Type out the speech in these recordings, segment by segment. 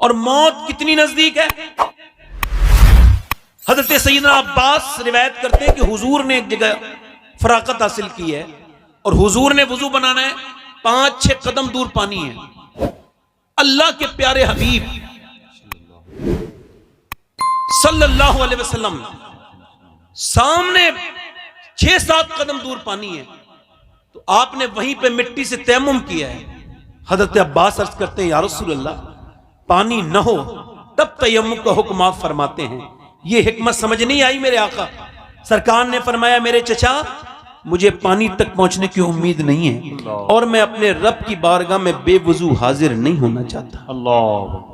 और मौत कितनी नजदीक है। हजरत सैयदना अब्बास रिवायत करते हैं कि हुजूर ने एक जगह फराकत हासिल की है और हुजूर ने वुजू बनाना है, 5-6 कदम दूर पानी है। अल्लाह के प्यारे हबीब सल्लल्लाहु अलैहि वसल्लम सामने 6-7 कदम दूर पानी है, तो आपने वहीं पे मिट्टी से तयम्मुम किया है। हजरत अब्बास अर्ज करते हैं, या रसूल अल्लाह, पानी न हो तब तयम्मुम का हुक्म आप फरमाते हैं, ये हिकमत समझ नहीं आई मेरे आका। सरकार ने फरमाया, मेरे चचा, मुझे पानी तक पहुंचने की उम्मीद नहीं है और मैं अपने रब की बारगाह में बेवुजू हाजिर नहीं होना चाहता। अल्लाह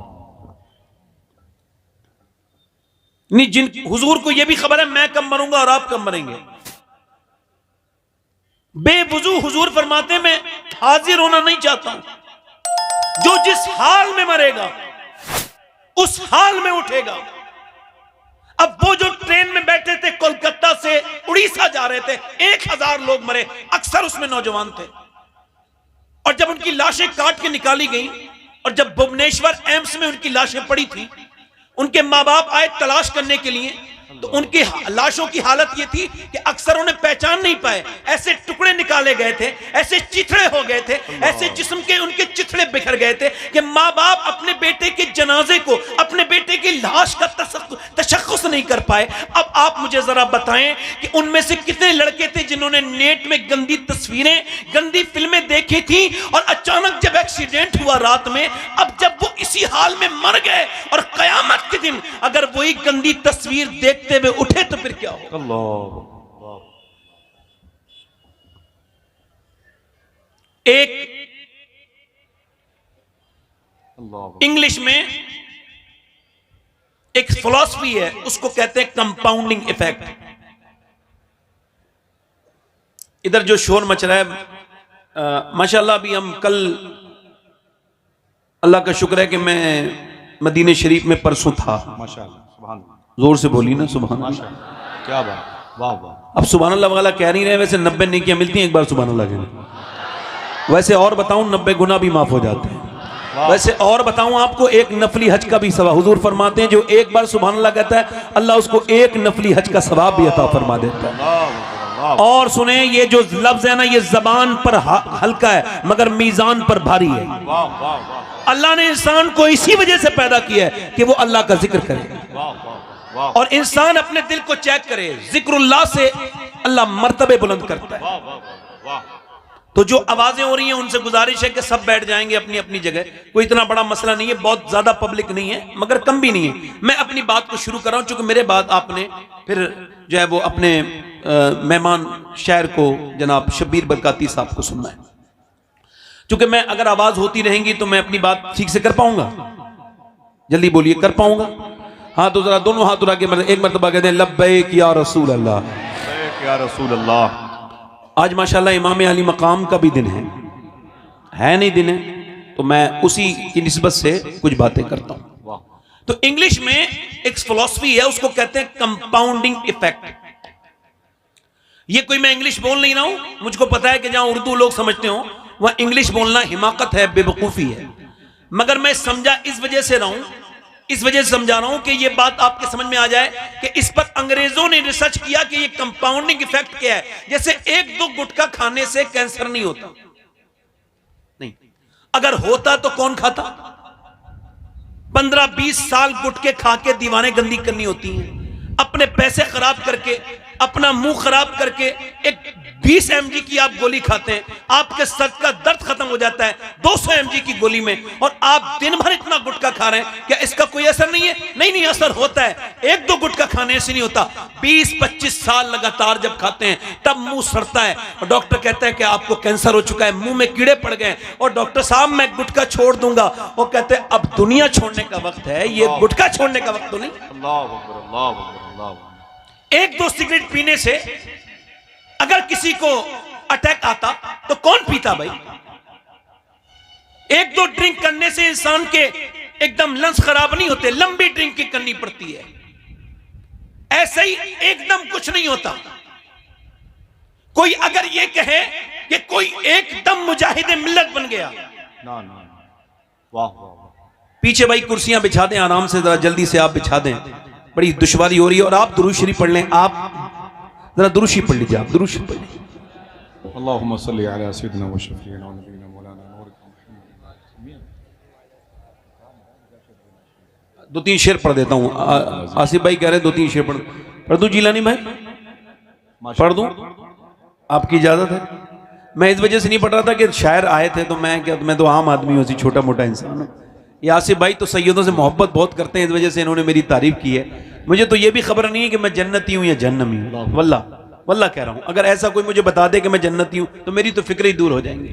नहीं, जिन हुजूर को यह भी खबर है मैं कब मरूंगा और आप कब मरेंगे, बेवुजू हुजूर फरमाते हैं मैं हाजिर होना नहीं चाहता हूं। जो जिस हाल में मरेगा उस हाल में उठेगा। अब वो जो ट्रेन में बैठे थे कोलकाता से उड़ीसा जा रहे थे, 1000 लोग मरे, अक्सर उसमें नौजवान थे। और जब उनकी लाशें काट के निकाली गई और जब भुवनेश्वर एम्स में उनकी लाशें पड़ी थी, उनके मां बाप आए तलाश करने के लिए, तो उनकी लाशों की हालत यह थी कि अक्सर उन्हें पहचान नहीं पाए। ऐसे टुकड़े निकाले गए थे, ऐसे चिथड़े हो गए थे, ऐसे जिस्म के उनके चिथड़े बिखर गए थे कि माँ बाप अपने बेटे के जनाजे को, अपने बेटे की लाश का तशख्खुस नहीं कर पाए। अब आप मुझे जरा बताएं कि उनमें से कितने लड़के थे जिन्होंने नेट में गंदी तस्वीरें, गंदी फिल्में देखी थी और अचानक जब एक्सीडेंट हुआ रात में, अब जब वो इसी हाल में मर गए और कयामत के दिन अगर वही गंदी तस्वीर देखते हुए उठे तो फिर क्या होगा। अल्लाह एक इंग्लिश में एक फिलॉसफी है, उसको कहते हैं कंपाउंडिंग इफेक्ट। इधर जो शोर मच रहा है माशाल्लाह, अभी हम कल, अल्लाह का शुक्र है कि मैं मदीने शरीफ में परसों था। माशाल्लाह, सुभान अल्लाह, जोर से बोली ना, सुभान अल्लाह। क्या बात, वाह वाह। अब सुभान अल्लाह वाला कह नहीं रहे, वैसे 90 नेकियां मिलती हैं एक बार सुभान अल्लाह कहने। वैसे और बताऊं 90 गुना भी माफ हो जाते हैं। वैसे और बताऊं आपको, एक नफली हज का भी सवाब हुजूर फरमाते हैं, जो एक बार सुभान अल्लाह कहता है अल्लाह उसको एक नफली हज का सवाब भी अता फरमा देता है। और सुने, ये जो लफ्ज है ना, ये जबान पर हल्का है मगर मीजान पर भारी है। वाह वाह वाह। अल्लाह ने इंसान को इसी वजह से पैदा किया है कि वो अल्लाह का जिक्र करे वाह वाह वाह। और इंसान अपने दिल को चेक करे। जिक्रुल्लाह से अल्लाह मर्तबे बुलंद करता है। वाह वाह वाह। तो जो आवाजें हो रही हैं उनसे गुजारिश है कि सब बैठ जाएंगे अपनी अपनी जगह। कोई इतना बड़ा मसला नहीं है, बहुत ज्यादा पब्लिक नहीं है मगर कम भी नहीं है। मैं अपनी बात को शुरू कर रहा हूं, चूंकि मेरे बाद आपने फिर जो है वो अपने मेहमान शायर को जनाब शब्बीर बरकाती साहब को सुनना है। चूंकि मैं अगर आवाज होती रहेंगी तो मैं अपनी बात ठीक से कर पाऊंगा। जल्दी बोलिए, कर पाऊंगा? हाँ, तो जरा दोनों हाथ उठा के एक मरतबा कहते हैं लब्बैक या रसूल अल्लाह, लब्बैक या रसूल अल्लाह। आज माशाल्लाह इमाम अली मकाम का भी दिन है नहीं दिन है, तो मैं उसी की निस्बत से कुछ बातें करता हूं। तो इंग्लिश में एक फिलॉसफी है, उसको कहते हैं कंपाउंडिंग इफेक्ट। ये कोई मैं इंग्लिश बोल नहीं रहा हूं, मुझको पता है कि जहां उर्दू लोग समझते हो वह इंग्लिश बोलना हिमाकत है, बेवकूफी है, मगर मैं समझा इस वजह से रहा हूं, इस वजह से समझा रहा हूं कि यह बात आपके समझ में आ जाए कि इस पर अंग्रेजों ने रिसर्च किया कि यह कंपाउंडिंग इफेक्ट क्या है। जैसे 1-2 गुटखा खाने से कैंसर नहीं होता, नहीं, अगर होता तो कौन खाता? 15-20 साल गुटखे खा के दीवारें गंदी करनी होती हैं, अपने पैसे खराब करके, अपना मुंह खराब करके एक 20 mg की आप गोली खाते हैं, आपके सर का दर्द खत्म हो जाता है 200 mg की गोली में, और आप दिन भर इतना गुटखा खा रहे हैं, क्या इसका कोई असर नहीं है? नहीं, असर होता है। 1-2 गुटखा खाने से नहीं होता, 20-25 साल लगातार जब खाते हैं तब मुंह सड़ता है और डॉक्टर कहता है कि आपको कैंसर हो चुका है, मुंह में कीड़े पड़ गए, और डॉक्टर साहब मैं गुटखा छोड़ दूंगा। वो कहते हैं अब दुनिया छोड़ने का वक्त है, ये गुटखा छोड़ने का वक्त तो नहीं। अल्लाह अकबर, अल्लाह अकबर, अल्लाह अकबर। 1-2 सिगरेट पीने से अगर किसी को अटैक आता तो कौन पीता भाई? 1-2 ड्रिंक करने से इंसान के एकदम लंग्स खराब नहीं होते, लंबी ड्रिंकिंग करनी पड़ती है। ऐसे ही एकदम कुछ नहीं होता। कोई अगर ये कहे कि कोई एकदम मुजाहिद मिल्लत बन गया, ना ना, वाह वाह वाह। पीछे भाई कुर्सियां बिछा दें आराम से, जरा जल्दी से आप बिछा दें, बड़ी दुश्वारी हो रही है। और आप दुरूद शरीफ पढ़ लें, आप जरा दुरूद शरीफ पढ़ लीजिए, आप दुरूद शरीफ पढ़ लीजिए। अल्लाहुम्मा सल्ली अला सय्यिदिना व शफीना व नबीना मौलाना नूर। दो तीन शेर पढ़ देता हूँ। आसिफ भाई कह रहे हैं दो तीन शेर पढ़ दूं जीलानी भाई, पढ़ दूं? आपकी इजाजत है? मैं इस वजह से नहीं पढ़ रहा था कि शायर आए थे, तो मैं तो आम आदमी हूँ, छोटा मोटा इंसान हूँ। ये आसिफ भाई तो सैयदों से मोहब्बत बहुत करते हैं, इस वजह से इन्होंने मेरी तारीफ की है। मुझे तो ये भी खबर नहीं है कि मैं जन्नती हूँ या जहन्नमी हूँ। वल्लाह वल्लाह कह रहा हूँ, अगर ऐसा कोई मुझे बता दे कि मैं जन्नती हूँ तो मेरी तो फिक्र ही दूर हो जाएंगी।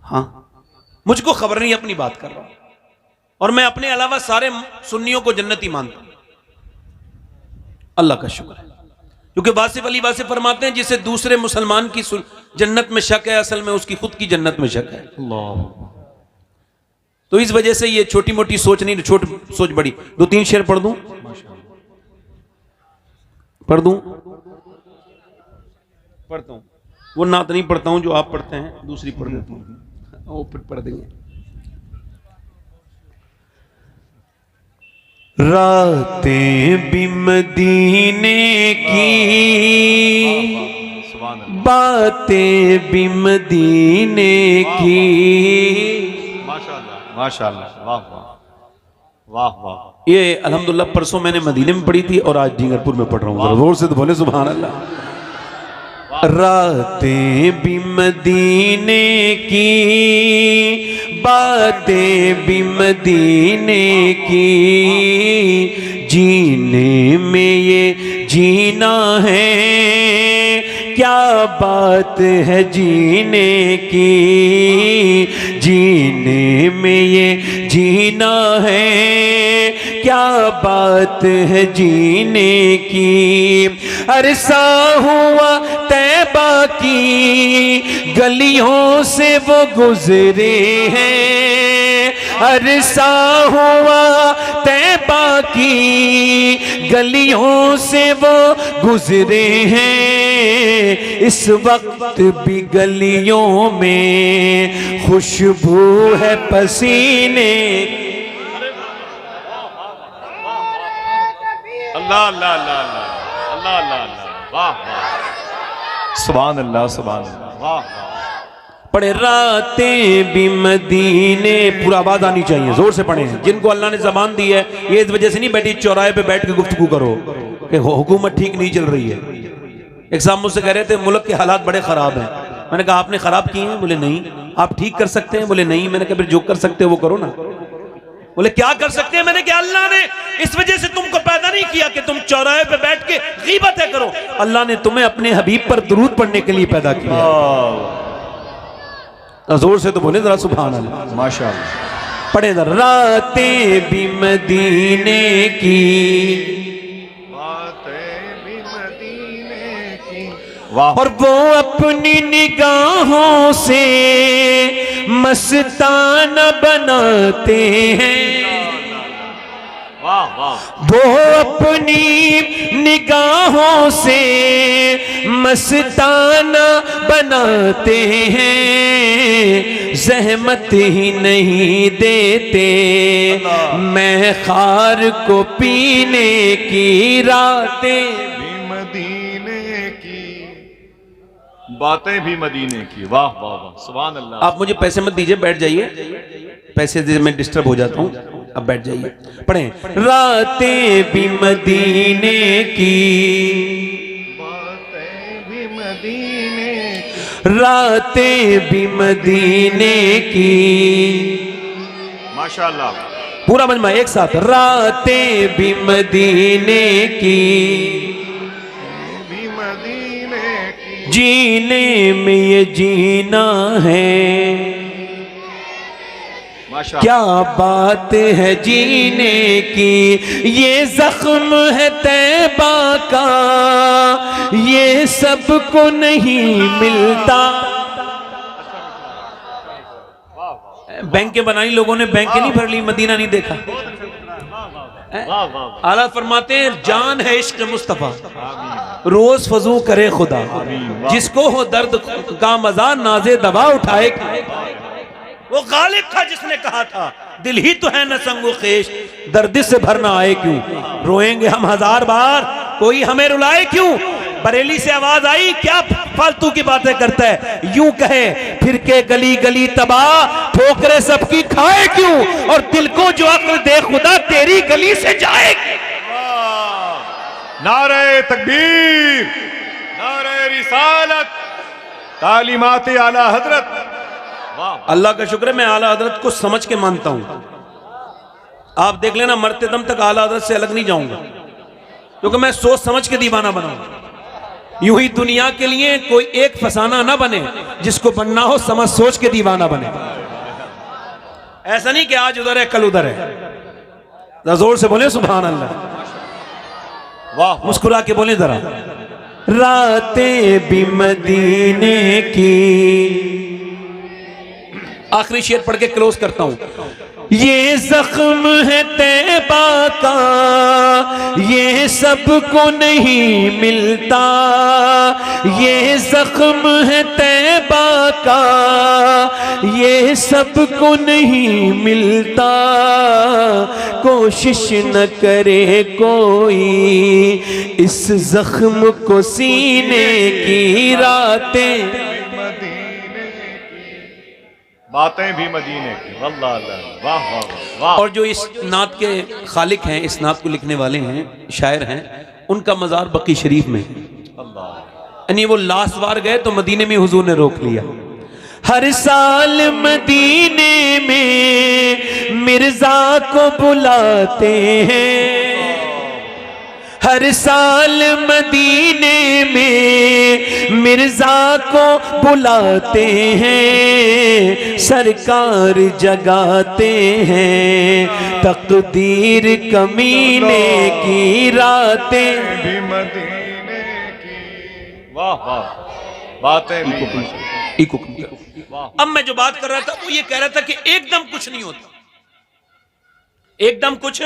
हाँ, मुझको खबर नहीं, अपनी बात कर रहा हूँ। और मैं अपने अलावा सारे सुन्नियों को जन्नती मानता हूँ। अल्लाह का शुक्र है, क्योंकि वासिफ अली वासिफ फरमाते हैं जिसे दूसरे मुसलमान की जन्नत में शक है, असल में उसकी खुद की जन्नत में शक है। तो इस वजह से ये छोटी मोटी सोच नहीं, छोटी सोच बड़ी। दो तीन शेर पढ़ दूं? पढ़ दूं? पढ़ता हूं। वो नात नहीं पढ़ता हूं जो आप पढ़ते हैं, दूसरी पढ़ देता हूं, वो पढ़ देंगे। रातें भी मदीने की, बातें भी मदीने की। माशाअल्लाह, वाह वाह वाह वाह। ये अल्हम्दुलिल्लाह परसों मैंने मदीने में पढ़ी थी और आज डींगरपुर में पढ़ रहा हूँ। जोर से तो बोले सुभान अल्लाह। रातें भी मदीने की, बातें भी मदीने की, जीने में ये जीना है, क्या बात है जीने की, जीने में ये जीना है, क्या बात है जीने की। अरसा हुआ तैबा की गलियों से वो गुजरे हैं, अरसा हुआ तैबा की गलियों से वो गुजरे हैं। इस वक्त भी गलियों में खुशबू है पसीने। अल्लाह अल्लाह अल्लाह अल्लाह अल्लाह अल्लाह, वाह वाह, सुभान अल्लाह सुभान अल्लाह, वाह। पढ़े रातें भी मदीने, पूरा आवाज आनी चाहिए, जोर से पढ़े। जिनको अल्लाह ने जबान दी है, ये इस वजह से नहीं बैठी चौराहे पे बैठ के गुफ्तगू करो कि हुकूमत ठीक नहीं चल रही है। एक साहब मुझसे कह रहे थे मुल्क के हालात बड़े खराब हैं। मैंने कहा आपने खराब किए हैं? बोले नहीं। आप ठीक कर सकते हैं? बोले नहीं। मैंने कहा फिर जो कर सकते हो वो करो ना। बोले क्या कर सकते हैं? मैंने कहा अल्लाह ने इस वजह से तुमको पैदा नहीं किया कि तुम चौराहे पे बैठ के गीबतें करो। अल्लाह ने तुम्हें अपने हबीब पर दुरूद पढ़ने के लिए पैदा किया। जोर से तो बोले जरा सुभान अल्लाह, माशाअल्लाह। पढ़े जरा। रातें भी मदीने की, बातें भी मदीने की, वाह। और वो अपनी निगाहों से मस्ताना बनाते हैं, वाह वाह। वो अपनी निगाहों से मस्ताना बनाते हैं, जहमत ही नहीं देते मैं खार को पीने की। रातें भी मदीने की, बातें भी मदीने की, वाह वाह वाह, सुभान अल्लाह। आप मुझे पैसे मत दीजिए, बैठ जाइए, पैसे दे मैं डिस्टर्ब हो जाता हूँ। अब बैठ जाइए, पढ़ें। रातें भी मदीने की, बातें भी मदीने की, रातें भी मदीने की। माशाअल्लाह, पूरा मजमा एक साथ। रातें भी मदीने की, भी मदीने की, जीने में ये जीना है, क्या बात है जीने की। ये जख्म है तैबा का, ये सबको नहीं मिलता। बैंकें बनाई लोगों ने, बैंकें नहीं भर ली, मदीना नहीं देखा। आला फरमाते हैं जान है इश्क मुस्तफा, रोज फजू करे खुदा, जिसको हो दर्द का मजा नाजे दवा उठाए। वो गालिब था जिसने कहा था दिल ही तो है न संगो खेश, दर्द से भरना आए क्यों, रोएंगे हम हजार बार कोई हमें रुलाए क्यों। बरेली से आवाज आई, क्या फालतू की बातें करता है, यूं कहे फिर के गली गली तबाह, ठोकरे सबकी खाए क्यों, और दिल को जो अक्ल दे खुदा तेरी गली से जाए। नारे तकबीर, नारे रिसालत, तालीमात आला हजरत। अल्लाह का शुक्र है मैं आला हजरत को समझ के मानता हूं। आप देख लेना मरते दम तक आला हजरत से अलग नहीं जाऊंगा, क्योंकि मैं सोच समझ के दीवाना बनाऊंगा। यूं ही दुनिया के लिए कोई एक फसाना ना बने, जिसको बनना हो समझ सोच के दीवाना बने। ऐसा नहीं कि आज उधर है कल उधर है। जोर से बोले सुभान अल्लाह। वाह, मुस्कुरा के बोले जरा। रातें भी मदीने की, आखिरी शेर पढ़ के क्लोज करता हूं। ये जख्म है तैबा का, ये सबको नहीं मिलता, ये जख्म है तैबा का, ये सबको नहीं मिलता, कोशिश न करे कोई इस जख्म को सीने की, रातें बातें भी मदीने की। वल्लाह अल्लाह, वाह वाह वाह। और जो इस नात के खालिक हैं, इस नात को लिखने वाले हैं, शायर हैं, उनका मज़ार बकी शरीफ में। यानी वो लास्ट बार गए तो मदीने में हुजूर ने रोक लिया। हर साल मदीने में मिर्जा को बुलाते हैं, हर साल मदीने में मिर्जा को बुलाते हैं, सरकार जगाते हैं तकदीर कमीने की, रातें भी मदीने की। वाह वाह, बातें भी। अब मैं जो बात कर रहा था वो ये कह रहा था कि एकदम कुछ नहीं होता, एकदम कुछ,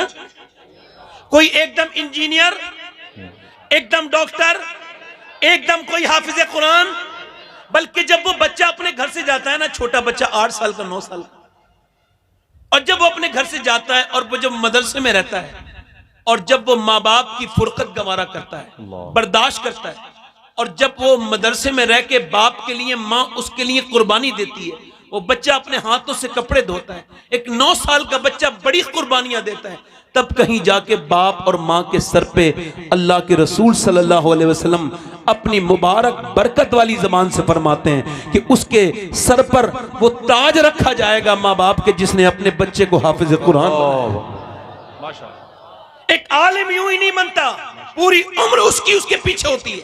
कोई एकदम इंजीनियर, एकदम डॉक्टर, एकदम कोई हाफिज कुरान, बल्कि जब वो बच्चा अपने घर से जाता है ना, छोटा बच्चा 8 साल का 9 साल का, और जब वो अपने घर से जाता है और वो जब मदरसे में रहता है और जब वो माँ बाप की फुरकत गवारा करता है, बर्दाश्त करता है, और जब वो मदरसे में रह के बाप के लिए माँ उसके लिए कुर्बानी देती है, वो बच्चा अपने हाथों से कपड़े धोता है, एक 9 साल का बच्चा बड़ी कुर्बानियां देता है, तब कहीं जाके बाप और माँ के सर पे अल्लाह के रसूल सल्लल्लाहु अलैहि वसल्लम अपनी मुबारक बरकत वाली जबान से फरमाते हैं कि उसके सर पर वो ताज रखा जाएगा माँ बाप के, जिसने अपने बच्चे को हाफिज कुरान बनाया। एक आलिम यूं ही नहीं बनता, पूरी उम्र उसकी उसके पीछे होती है।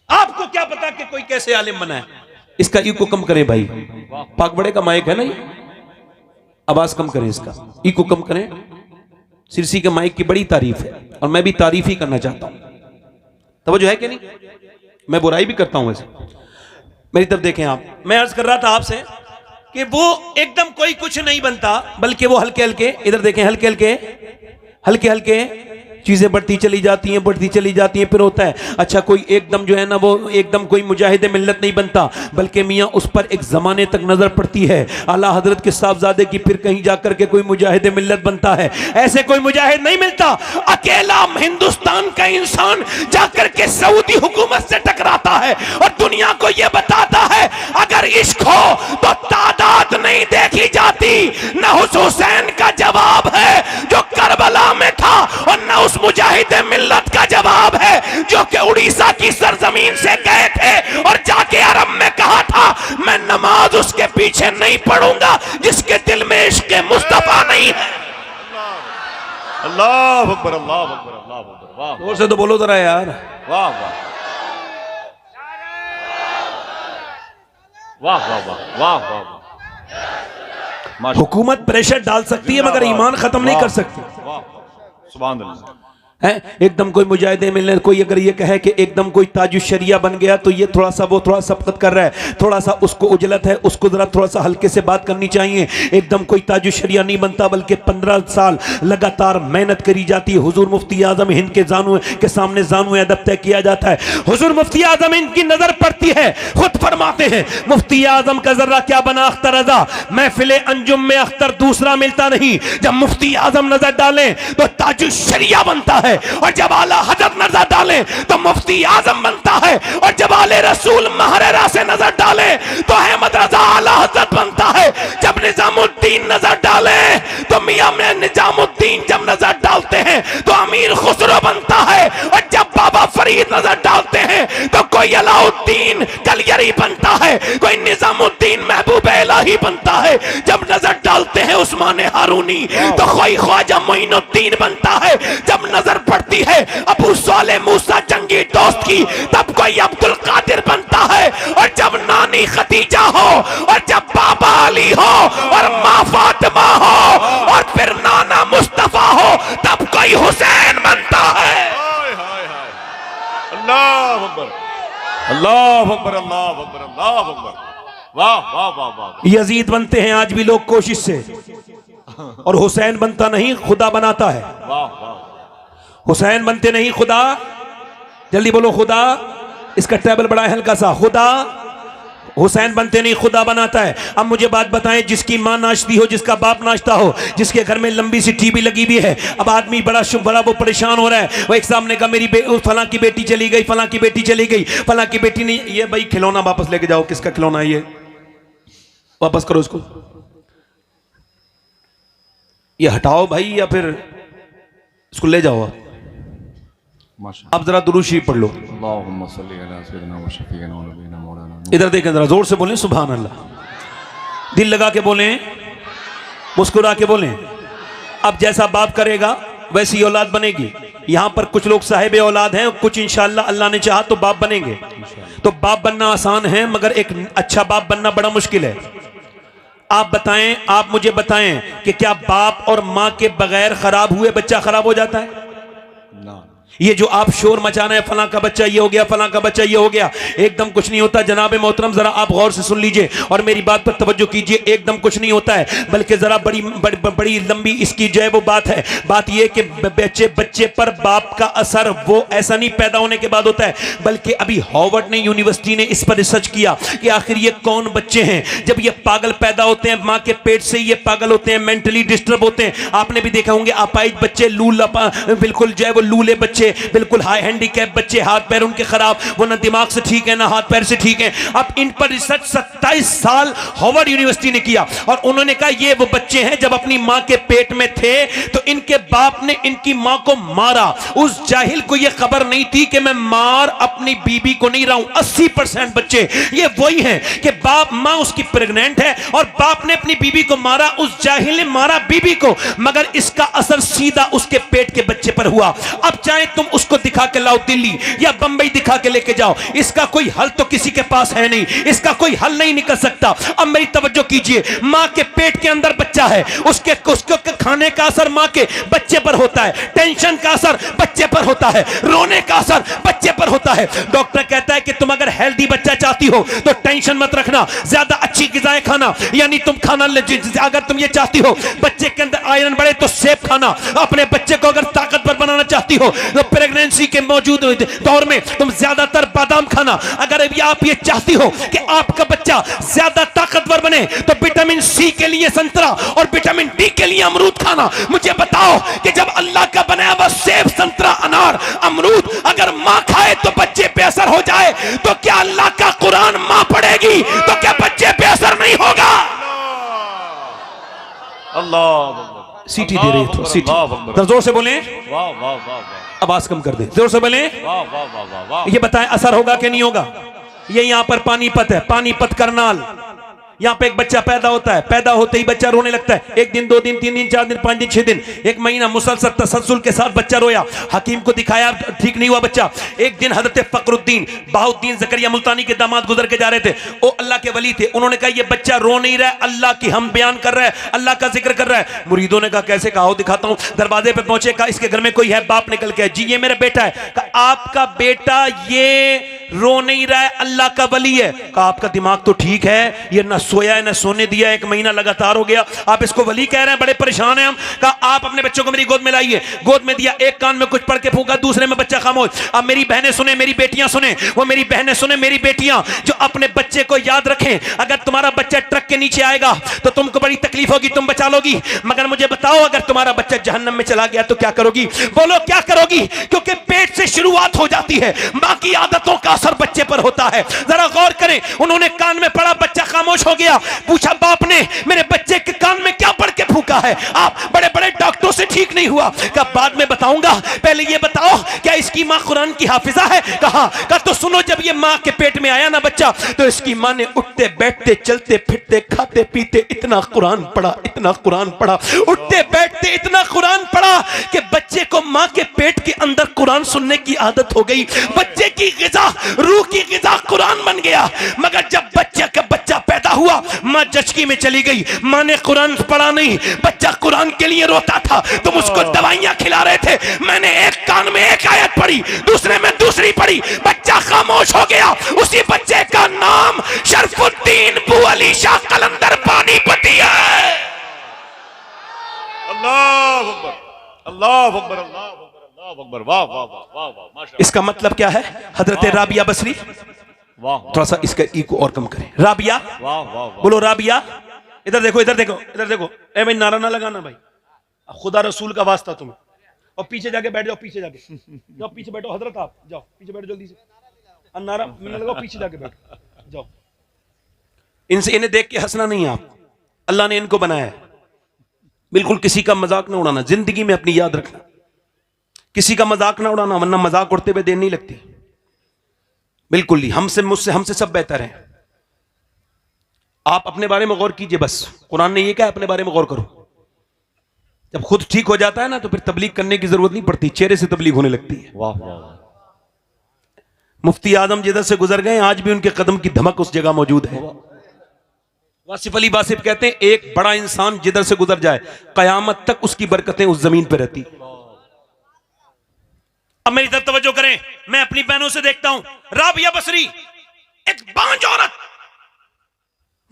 आपको क्या पता कि कोई कैसे आलिम बना है। इसका इको कम करें भाई, पाक बड़े का माइक है ना, ये आवाज कम करें, इसका इको कम करें। सिरसी के माइक की बड़ी तारीफ है और मैं भी तारीफ ही करना चाहता हूं। तवज्जो है कि नहीं? मैं बुराई भी करता हूं वैसे। मेरी तरफ देखें आप, मैं अर्ज कर रहा था आपसे कि वो एकदम कोई कुछ नहीं बनता, बल्कि वो हल्के हल्के, इधर देखें, हल्के हल्के हल्के हल्के चीजें बढ़ती चली जाती हैं, बढ़ती चली जाती हैं। फिर होता है अच्छा कोई एकदम जो है ना, वो एकदम कोई मुजाहिद मिल्लत नहीं बनता, बल्कि मियाँ उस पर एक जमाने तक नजर पड़ती है आला हजरत के साहबजादे की, फिर कहीं जाकर के कोई मुजाहिद मिल्लत बनता है। ऐसे कोई मुजाहिद नहीं मिलता। अकेला हिंदुस्तान का इंसान जाकर के सऊदी हुकूमत से टकराता है और दुनिया को यह बताता है अगर इश्क हो तो तादाद नहीं देखी जाती। न हुसैन का जवाब है जो करबला में था, और न मुजाहिद मिल्लत का जवाब है जो कि उड़ीसा की सरजमीन से गए थे और जाके अरब में कहा था मैं नमाज उसके पीछे नहीं पढ़ूंगा जिसके दिल में इश्क मुस्तफा नहीं है। अल्लाह अकबर, अल्लाह अकबर, अल्लाह अकबर। वाह, जोर से तो बोलो जरा यार। वाह वाह वाह वाह वाह वाह वाह। हुकूमत प्रेशर डाल सकती है मगर ईमान खत्म नहीं कर सकती। वाह, सुभान अल्लाह। है। एकदम कोई मुजाहिदे मिलने कोई अगर ये कहे कि एकदम कोई ताजुशरिया बन गया तो ये थोड़ा सा वो थोड़ा सबकत कर रहा है, थोड़ा सा उसको उजलत है, उसको जरा थोड़ा सा हल्के से बात करनी चाहिए। एकदम कोई ताजुशरिया नहीं बनता, बल्कि 15 साल लगातार मेहनत करी जाती है। हुजूर मुफ्ती आजम हिंद के जानू के सामने जानू अदब तय किया जाता है। हुजूर मुफ्ती आजम हिंद की नजर पड़ती है, खुद फरमाते हैं मुफ्ती आजम का जर्रा क्या बना अख्तर रजा, महफिले अंजुम में अख्तर दूसरा मिलता नहीं। जब मुफ्ती आजम नजर डालें तो ताजुशरिया बनता है, और जब आला हजरत नजर डालें तो मुफ्ती आजम बनता है, और जब आले रसूल महरेरा से नजर डालें तो अहमद रजा आला हजरत बनता है। जब निजामुद्दीन नजर डालें तो मियां में निजामुद्दीन जब नजर डालते हैं तो अमीर खुसरो बनता है, और जब बाबा फरीद नजर डालते हैं तो कोई अलाउद्दीन कलियरी बनता है, कोई निजामुद्दीन महबूब इलाही बनता है। जब नजर डालते हैं उस्मान हारूनी तो कोई ख्वाजा मोइनुद्दीन बनता है। जब नजर पड़ती है अबू साले मूसा जंगी दोस्त की तब कोई अब्दुल कादिर बनता है, और जब नानी खदीजा हो, और जब बाबा अली हो, और माँ फातिमा हो, और फिर नाना मुस्तफा हो, तब कोई हुसैन बनता है। अल्लाह अकबर, अल्लाह अकबर, अल्लाह अकबर, अल्लाह अकबर। वाह वाह वाह वाह। यजीद बनते हैं आज भी लोग कोशिश से, और हुसैन बनता नहीं, खुदा बनाता है। वाह वाह। हुसैन बनते नहीं, खुदा, जल्दी बोलो खुदा। इसका टेबल बड़ा है हल्का सा, खुदा। हुसैन बनते नहीं, खुदा बनाता है। अब मुझे बात बताएं, जिसकी माँ नाचती हो, जिसका बाप नाचता हो, जिसके घर में लंबी सी टीवी लगी हुई है, अब आदमी बड़ा वो परेशान हो रहा है। वो एक सामने का मेरी फलां की बेटी चली गई, फलां की बेटी चली गई, फलां की बेटी नहीं, ये भाई खिलौना वापस लेके जाओ। किसका खिलौना है ये? वापस करो इसको, ये हटाओ भाई, या फिर इसको ले जाओ। अब जरा दुरूद शरीफ पढ़ लो। इधर देखें, जरा जोर से बोलें सुभान अल्लाह, दिल लगा के बोलें, मुस्कुरा के बोलें। अब जैसा बाप करेगा वैसी औलाद बनेगी। यहां पर कुछ लोग साहिब औलाद हैं, कुछ इंशाअल्लाह अल्लाह ने चाहा तो बाप बनेंगे। तो बाप बनना आसान है, मगर एक अच्छा बाप बनना बड़ा मुश्किल है। आप बताएं, आप मुझे बताएं कि क्या बाप और मां के बगैर खराब हुए बच्चा खराब हो जाता है? ना। ये जो आप शोर मचाना है, फलां का बच्चा ये हो गया, फलां का बच्चा ये हो गया, एकदम कुछ नहीं होता। जनाब मोहतरम, जरा आप गौर से सुन लीजिए और मेरी बात पर तवज्जो कीजिए। एकदम कुछ नहीं होता है, बल्कि जरा बड़ी लंबी इसकी जो है वो बात है। बात ये कि बच्चे पर बाप का असर वो ऐसा नहीं पैदा होने के बाद होता है, बल्कि अभी हार्वर्ड ने यूनिवर्सिटी ने इस पर रिसर्च किया कि आखिर ये कौन बच्चे हैं। जब ये पागल पैदा होते हैं माँ के पेट से, ये पागल होते हैं, मेंटली डिस्टर्ब होते हैं। आपने भी देखा होंगे अपाहिज बच्चे, बिल्कुल जो है वो लूले बच्चे, बिल्कुल हाई हैंडीकैप बच्चे, हाथ पैर उनके खराब, वो ना दिमाग से ठीक है ना हाथ पैर से ठीक है। अब इन पर रिसर्च 27 साल हार्वर्ड यूनिवर्सिटी ने किया, और उन्होंने कहा ये वो बच्चे हैं जब अपनी मां के पेट में थे तो इनके बाप ने इनकी मां को मारा। उस जाहिल को यह खबर नहीं थी कि मैं मार अपनी बीबी को नहीं रहा हूं। 80% बच्चे ये वही हैं कि बाप, मां उसकी प्रेग्नेंट है और बाप ने अपनी बीबी को मारा। उस जाहिल ने मारा बीबी को, मगर इसका असर सीधा उसके पेट के बच्चे पर हुआ। अब चाहे तुम उसको दिखा के लाओ दिल्ली या बंबई दिखा के लेके जाओ, इसका कोई हल तो किसी के पास है नहीं, इसका कोई हल नहीं निकल सकता। अब मेरी तवज्जो कीजिए, मां के पेट के अंदर बच्चा है, उसके खाने का असर मां के बच्चे पर होता है, टेंशन का असर बच्चे पर होता है, रोने का असर बच्चे पर होता है। डॉक्टर कहता है कि तुम अगर हेल्दी बच्चा चाहती हो तो टेंशन मत रखना, ज्यादा अच्छी गिजाएं खाना, यानी तुम खाना अगर तुम ये चाहती हो बच्चे के अंदर आयरन बढ़े तो सेब खाना। अपने बच्चे को अगर ताकतवर बनाना चाहती हो तो प्रेगनेंसी के मौजूद दौर में तुम ज्यादातर बादाम खाना। अगर आप ये चाहती हो कि आपका बच्चा ज्यादा ताकतवर बने तो विटामिन सी के लिए संतरा और विटामिन डी के लिए अमरूद खाना। मुझे बताओ कि जब अल्लाह का बनाया हुआ सेब, संतरा, अनार, अमरूद अगर मां खाए तो बच्चे पे असर हो जाए, तो क्या अल्लाह का कुरान मां पढ़ेगी तो क्या बच्चे पे असर नहीं होगा? अल्लाह सीटी दे रही है, सीटी जोर से बोले, वाह वाह वाह, आवाज कम कर दे, जोर से बोले, वाह वाह वाह वाह। ये बताएं असर होगा कि नहीं होगा? ये यहां पर पानीपत है, पानीपत करनाल, यहाँ पे एक बच्चा पैदा होता है, पैदा होते ही बच्चा रोने लगता है। 1 दिन 2 दिन 3 दिन 4 दिन 5 दिन 6 दिन 1 महीना मुसलसल तसलसल के साथ बच्चा रोया, हकीम को दिखाया, ठीक नहीं हुआ बच्चा। एक दिन हजरत फखरुद्दीन बहाउद्दीन ज़करिया मुल्तानी के दामाद गुजर के जा रहे थे, वो अल्लाह के वली थे। उन्होंने कहा ये बच्चा रो नहीं रहा है, अल्लाह की हम बयान कर रहा है, अल्लाह का जिक्र कर रहा है। मुरीदों ने कहा कैसे? कहा हो दिखाता हूं। दरवाजे पे पहुंचे, कहा इसके घर में कोई है? बाप निकल के, जी ये मेरा बेटा है। कहा आपका बेटा ये रो नहीं रहा है, अल्लाह का वली है। कहा आपका दिमाग तो ठीक है, ये ना सोया है ना सोने दिया, 1 महीना लगातार हो गया, आप इसको वली कह रहे हैं, बड़े परेशान हैं हम। कहा आप अपने बच्चों को मेरी गोद में लाइए। गोद में दिया, एक कान में कुछ पढ़ के फूंका, दूसरे में बच्चा खामोश। अब मेरी बहनें सुने, मेरी बेटियां सुने, वो मेरी बहनें सुने, मेरी बेटियां जो अपने बच्चे को याद रखें। अगर तुम्हारा बच्चा ट्रक के नीचे आएगा तो तुमको बड़ी तकलीफ होगी, तुम बचा लोगी, मगर मुझे बताओ अगर तुम्हारा बच्चा जहन्नम में चला गया तो क्या करोगी? बोलो क्या करोगी? क्योंकि पेट से शुरुआत हो जाती है, मां की आदतों का असर बच्चे पर होता है। जरा गौर करें, उन्होंने कान में पढ़ा, बच्चा खामोश हो गया। पूछा बाप ने मेरे बच्चे के कान में क्या पढ़ के फूंका है? आप बड़े बड़े डॉक्टरों से ठीक नहीं हुआ। कहा बाद में बताऊंगा, पहले ये बताओ क्या इसकी मां कुरान की हाफिजा है? कहा तो सुनो, जब ये मां के पेट में आया ना बच्चा, तो इसकी मां ने उठते बैठते चलते फिरते खाते पीते इतना कुरान पढ़ा, इतना कुरान पढ़ा, उठते बैठते इतना कुरान पढ़ा कि बच्चे को मां के पेट के अंदर कुरान सुनने की आदत हो गई। बच्चे की ग़िज़ा, रूह की ग़िज़ा कुरान बन गया। मगर जब बच्चा पैदा हुआ, मां जचकी में चली गई, मां ने कुरान पढ़ा नहीं, बच्चा कुरान के लिए रोता था, तुम उसको दवाइयां खिला रहे थे। मैंने एक कान में एक आयत पढ़ी, दूसरे में दूसरी पढ़ी, बच्चा खामोश हो गया। उसी बच्चे का नाम शरफुद्दीन बू अली शाह कलंदर पानीपती है। अल्लाह अकबर, अल्लाह अकबर, अल्लाह अकबर, अल्लाह अकबर। वाह वाह वाह वाह वाह, माशाअल्लाह। इसका मतलब क्या है? हजरत राबिया बसरी, वाह, थोड़ा सा इसका ई को और कम करें। राबिया, वाह वाह, बोलो राबिया। इधर देखो, इधर देखो, इधर देखो। ए भाई नारा ना लगाना भाई, खुदा रसूल का वास्ता तुम्हें। और पीछे जाके बैठ जाओ, पीछे जाके जाओ, पीछे बैठो हजरत, आप जाओ पीछे बैठो जल्दी से। नारा मैंने लगाओ, पीछे जाके बैठो, जाओ। इनसे इन्हें देख के हंसना नहीं, आप अल्लाह ने इनको बनाया है। बिल्कुल किसी का मजाक ना उड़ाना, जिंदगी में अपनी याद रखना, किसी का मजाक ना उड़ाना, वरना मजाक उड़ते हुए देर नहीं लगती। बिल्कुल ही हमसे मुझसे हमसे सब बेहतर है। आप अपने बारे में गौर कीजिए, बस कुरान ने ये कहा अपने बारे में गौर करो। जब खुद ठीक हो जाता है ना तो फिर तबलीग करने की जरूरत नहीं पड़ती, चेहरे से तबलीग होने लगती है। वाह वाह। मुफ्ती आजम जिधर से गुजर गए, आज भी उनके कदम की धमक उस जगह मौजूद है। वासिफ अली वासिफ कहते हैं एक बड़ा इंसान जिधर से गुजर जाए, कयामत तक उसकी बरकतें उस जमीन पर रहती। अब मेरी तरफ तवज्जो करें, मैं अपनी बहनों से देखता हूं, राबिया बसरी एक बांझ औरत,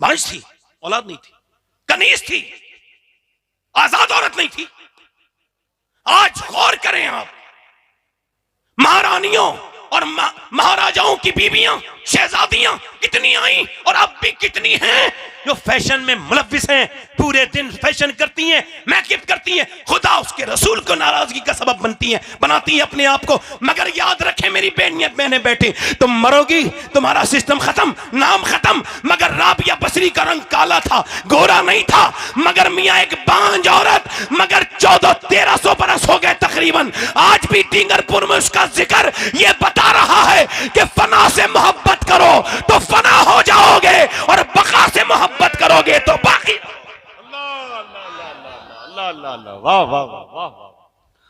बांझ थी, औलाद नहीं थी, कनीज थी, आजाद औरत नहीं थी। आज गौर करें आप, महारानियों और महाराजाओं की बीवियां, शहजादियां कितनी आई और अब भी कितनी हैं जो फैशन में मुलव्विस हैं, पूरे दिन फैशन करती हैं, मेकअप करती हैं, खुदा उसके रसूल को नाराजगी का सबब बनती हैं, बनाती हैं अपने आप को। मगर याद रखें मेरी बहनें बैठी, तुम मरोगी, तुम्हारा सिस्टम खत्म, नाम खत्म। मगर राबिया बसरी का रंग काला था, गोरा नहीं था, मगर मियां एक बांझ औरत, मगर 1400-1300 बरस हो गए तकरीबन, आज भी टिंगरपुर में उसका जिक्र ये बता रहा है कि फना से मोहब्बत करो तो फना हो जाओगे और बका से मोहब्बत करोगे तो बाकी। अल्लाह अल्लाह अल्लाह अल्लाह अल्लाह, वाह वाह वाह वाह।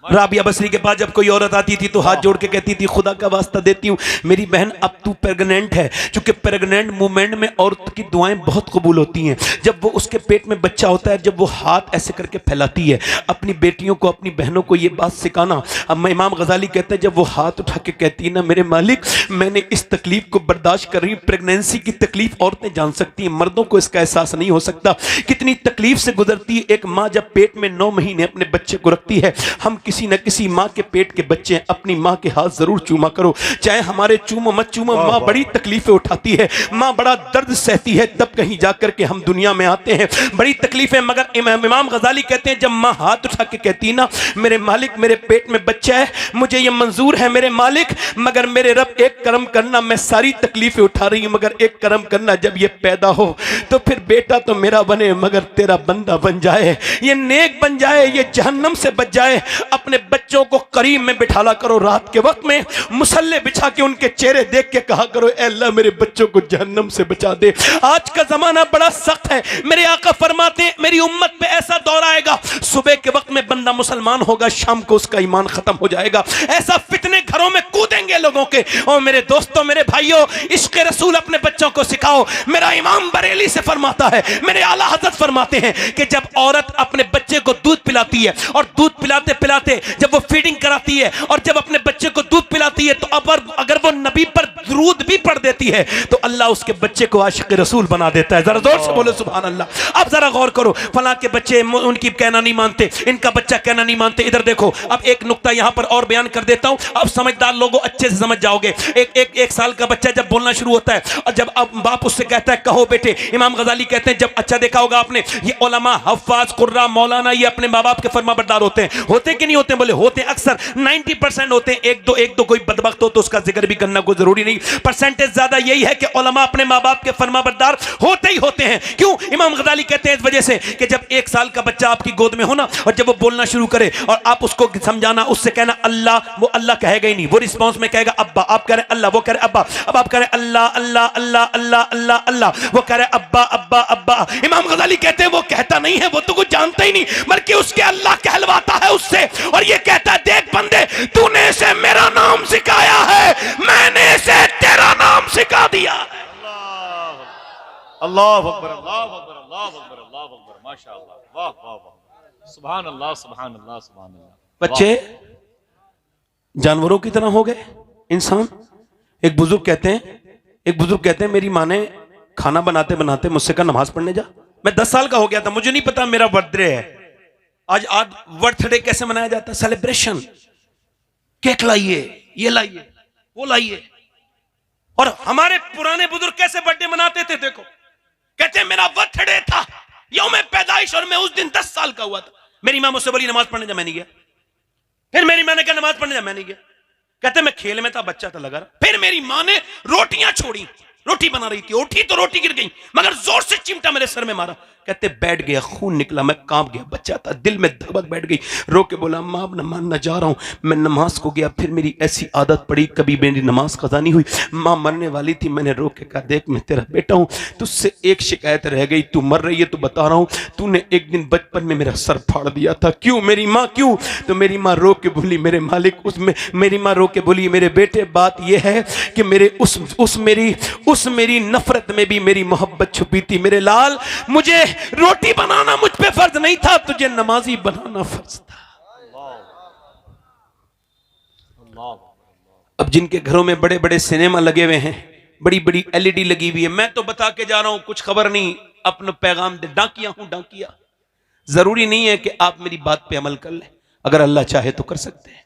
राबिया बसरी के पास जब कोई औरत आती थी तो हाथ जोड़ के कहती थी खुदा का वास्ता देती हूँ मेरी बहन अब तू प्रेग्नेंट है, क्योंकि प्रेग्नेंट मूवमेंट में औरत की दुआएं बहुत कबूल होती हैं। जब वो उसके पेट में बच्चा होता है, जब वो हाथ ऐसे करके फैलाती है, अपनी बेटियों को अपनी बहनों को ये बात सिखाना। अब इमाम गजाली कहते हैं जब वो हाथ उठा के कहती है ना मेरे मालिक मैंने इस तकलीफ को बर्दाश्त कर रही हूँ, प्रेगनेंसी की तकलीफ औरतें जान सकती हैं, मर्दों को इसका एहसास नहीं हो सकता, कितनी तकलीफ से गुजरती है एक माँ जब पेट में 9 महीने अपने बच्चे को रखती है। हम किसी न किसी माँ के पेट के बच्चे, अपनी माँ के हाथ जरूर चूमा करो, चाहे हमारे चूमो मत चूमो, माँ बड़ी तकलीफें उठाती है, माँ बड़ा दर्द सहती है, तब कहीं जाकर के हम दुनिया में आते हैं, बड़ी तकलीफें। मगर इमाम गजाली कहते हैं जब माँ हाथ उठा के कहती ना मेरे मालिक मेरे पेट में बच्चा है, मुझे ये मंजूर है मेरे मालिक, मगर मेरे रब एक करम करना, मैं सारी तकलीफें उठा रही हूँ मगर एक करम करना, जब ये पैदा हो तो फिर बेटा तो मेरा बने मगर तेरा बंदा बन जाए, ये नेक बन जाए, ये जहन्नम से बच जाए। अपने बच्चों को करीब में बिठाला करो, रात के वक्त में मुसल्ले बिछा के उनके चेहरे देख के कहा करो, ऐ अल्लाह मेरे बच्चों को जहन्नम से बचा दे। आज का जमाना बड़ा सख्त है। मेरे आका फरमाते हैं मेरी उम्मत पे ऐसा दौर आएगा, सुबह के वक्त में बंदा मुसलमान होगा, शाम को उसका ईमान खत्म हो जाएगा। ऐसा फितने घरों में कूदेंगे लोगों के। और मेरे दोस्तों, मेरे भाइयों, इश्क रसूल अपने बच्चों को सिखाओ। मेरा इमाम बरेली से फरमाता है, मेरे आला हजरत फरमाते हैं कि जब औरत अपने बच्चे को दूध पिलाती है और दूध पिलाते पिलाते जब वो फीडिंग कराती है और जब अपने बच्चे को दूध पिलाती है तो अगर वो नबी पर दुरूद भी पढ़ देती है तो अल्लाह उसके बच्चे को आशिक रसूल बना देता है। जरा जोर से बोलो सुभान अल्लाह। अब जरा गौर करो, फलां के बच्चे उनकी कहना नहीं मानते, इनका बच्चा कहना नहीं मानते। इधर देखो, अब एक नुक्ता यहां पर और बयान कर देता हूं, अब समझदार लोगों अच्छे से समझ जाओगे। एक साल का बच्चा जब बोलना शुरू होता है और जब अब बाप उससे कहता है कहो बेटे, इमाम गजाली कहते हैं जब अच्छा देखा होगा आपने, ये उलमा, हफ्फाज, कुर्रा, मौलाना, ये अपने माँ बाप के फरमाबरदार होते हैं। होते कि नहीं होते? बोले होते हैं, अक्सर 90% होते हैं। एक दो कोई बदबख्त हो तो उसका जिक्र भी करना कोई जरूरी नहीं, परसेंटेज ज्यादा यही है कि उलमा अपने माँ बाप के फरमाबरदार होते ही होते हैं। क्यों? इमाम गजाली कहते हैं इस वजह से कि जब 1 साल का बच्चा आपकी गोद में हो ना और जब वो बोलना शुरू करे और आप उसको समझाना, उससे कहना अल्लाह, वो अल्लाह कहेगा ही नहीं, वो रिस्पॉन्स में कहेगा अब्बा। आप कह रहे अल्लाह, वो कह रहे अब्बा। अब आप कह रहे अल्लाह अल्लाह अल्लाह अल्लाह अल्लाह अल्लाह, वो कह रहे अब्बा अब्बा अब्बा। इमाम गजाली कहते हैं वो कहता नहीं है, वो तो कुछ जानता ही नहीं, बल्कि उसके अल्लाह कहलवाता है उससे और ये कहता है देख बंदे, तूने इसे मेरा नाम सिखाया है, मैंने इसे तेरा नाम सिखा दिया। अल्लाह अकबर, अल्लाह अकबर, अल्लाह अकबर, अल्लाह अकबर, माशाअल्लाह, वाह वाह वाह, सुभान अल्लाह, सुभान अल्लाह, सुभान अल्लाह। बच्चे जानवरों की तरह हो गए इंसान। एक बुजुर्ग कहते हैं मेरी माँ ने खाना बनाते बनाते मुझसे कहा नमाज पढ़ने जा। मैं 10 साल का हो गया था, मुझे नहीं पता मेरा बर्थडे है। आज बर्थडे कैसे मनाया जाता है? सेलिब्रेशन, केक लाइए, ये लाइए, वो लाइए। और हमारे पुराने बुजुर्ग कैसे बर्थडे मनाते थे? देखो, कहते मेरा बर्थडे था, यौम पैदाइश, और मैं उस दिन 10 साल का हुआ था। मेरी माँ मुझसे बोली नमाज पढ़ने जा, मैं नहीं गया। फिर मेरी माँ ने कहा नमाज पढ़ने जा, मैं नहीं गया। कहते मैं खेल में था, बच्चा था, लगा रहा। फिर मेरी माँ ने रोटियां छोड़ी, रोटी बना रही थी, उठी तो रोटी गिर गई, मगर जोर से चिमटा मेरे सर में मारा। कहते बैठ गया, खून निकला, मैं कांप गया, बच्चा था, दिल में धड़क बैठ गई। रो के बोला माँ अब नमाज जा रहा हूं। मैं नमाज को गया, फिर मेरी ऐसी आदत पड़ी, कभी मेरी नमाज कज़ा नहीं हुई। माँ मरने वाली थी, मैंने रो के कहा देख मैं तेरा बेटा हूं, तुझसे एक शिकायत रह गई, तू मर रही है तो बता रहा हूं, तूने एक दिन बचपन में मेरा सर फाड़ दिया था। क्यों मेरी माँ, क्यों? तो मेरी माँ रो के बोली मेरे मालिक, मेरी माँ रो के बोली मेरे बेटे बात यह है कि मेरे उस मेरी नफरत में भी मेरी मोहब्बत छुपी थी। मेरे लाल, मुझे रोटी बनाना मुझ पे फर्ज नहीं था, तुझे नमाजी बनाना फर्ज था। अब जिनके घरों में बड़े बड़े सिनेमा लगे हुए हैं, बड़ी बड़ी LED लगी हुई है, मैं तो बता के जा रहा हूं, कुछ खबर नहीं, अपना पैगाम दे, डाकिया हूं डाकिया। जरूरी नहीं है कि आप मेरी बात पे अमल कर लें, अगर अल्लाह चाहे तो कर सकते हैं,